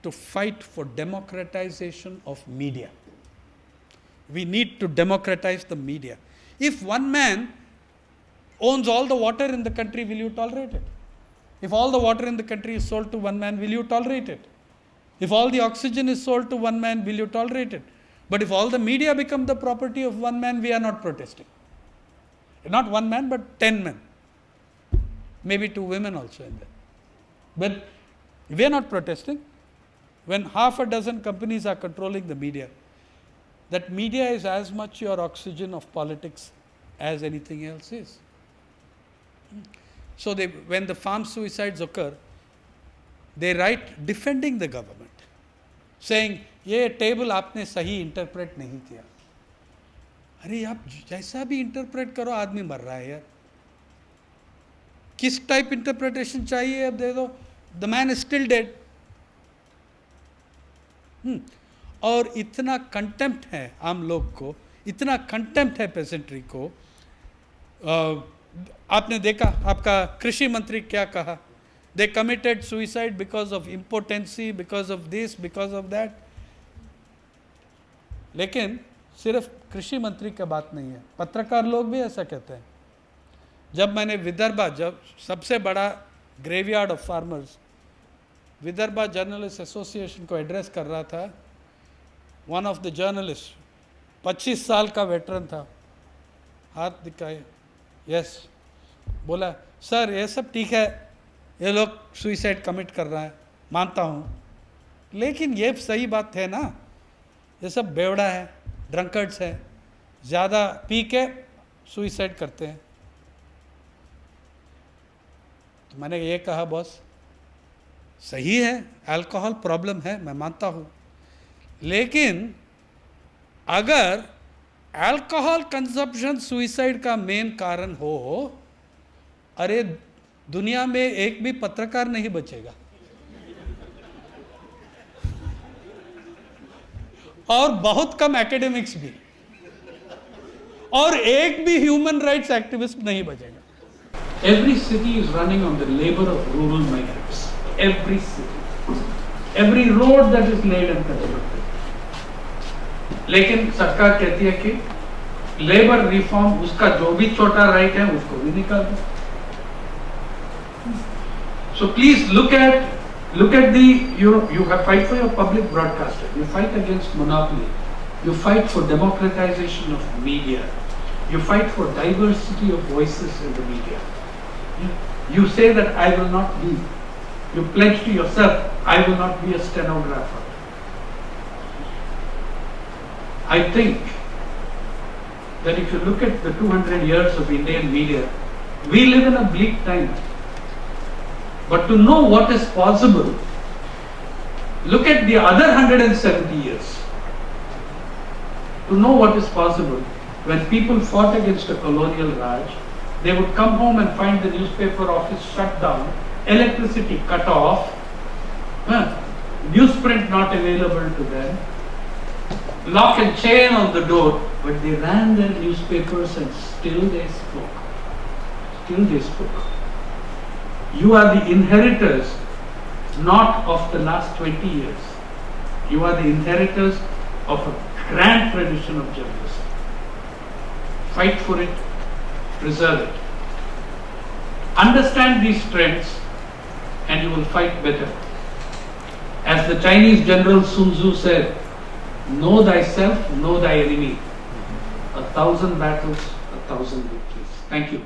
to fight for democratisation of media. We need to democratise the media. If one man owns all the water in the country, will you tolerate it? If all the water in the country is sold to one man, will you tolerate it? If all the oxygen is sold to one man, will you tolerate it? But if all the media become the property of one man, we are not protesting. Not one man, but 10 men. Maybe 2 women also in there. But we are not protesting. When half a dozen companies are controlling the media, that media is as much your oxygen of politics as anything else is. So when the farm suicides occur, they write defending the government, saying ये table आपने सही interpret नहीं किया. अरे आप जैसा भी interpret करो, आदमी मर रहा है यार. किस टाइप इंटरप्रिटेशन चाहिए अब दे दो. The man is still dead. और इतना कंटेम्प्ट है आम लोग को, इतना कंटेम्प्ट है पेसेंट्री को. आपने देखा आपका कृषि मंत्री क्या कहा. दे committed suicide because of impotency, because of this, because of that. लेकिन सिर्फ कृषि मंत्री का बात नहीं है, पत्रकार लोग भी ऐसा कहते हैं. जब मैंने विदर्भा, जब सबसे बड़ा graveyard of farmers, Vidarbha journalist association को एड्रेस कर रहा था, वन ऑफ द जर्नलिस्ट 25 साल का वेटरन था, हाथ दिखाए, यस, बोला सर ये सब ठीक है, ये लोग सुइसाइड कमिट कर रहा है, मानता हूँ, लेकिन ये सही बात है ना, ये सब बेवड़ा है, ड्रंकर्ड्स है, ज़्यादा पी के सुइसाइड करते हैं. तो मैंने ये कहा बॉस सही है, अल्कोहल प्रॉब्लम है, मैं मानता हूँ, लेकिन अगर अल्कोहल कंजप्शन सुइसाइड का मेन कारण हो, अरे दुनिया में एक भी पत्रकार नहीं बचेगा और बहुत कम एकेडमिक्स भी, और एक भी ह्यूमन राइट्स एक्टिविस्ट नहीं बचेगा. Every city is running on the labor of rural migrants. Every city, every road that is laid and constructed. लेकिन सरकार कहती है कि लेबर रिफॉर्म, उसका जो भी छोटा राइट है उसको भी निकाल दो. So please look at the, you fight for your public broadcaster, you fight against monopoly, you fight for democratization of media, you fight for diversity of voices in the media. You say that I will not be, you pledge to yourself, I will not be a stenographer. I think that if you look at the 200 years of Indian media, we live in a bleak time. But to know what is possible, look at the other 170 years. To know what is possible, when people fought against a colonial Raj, they would come home and find the newspaper office shut down, electricity cut off, newsprint not available to them, lock and chain on the door, but they ran their newspapers and still they spoke. Still they spoke. You are the inheritors not of the last 20 years. You are the inheritors of a grand tradition of journalism. Fight for it, preserve it. Understand these trends and you will fight better. As the Chinese general Sun Tzu said, know thyself, know thy enemy. 1,000 battles, 1,000 victories. Thank you.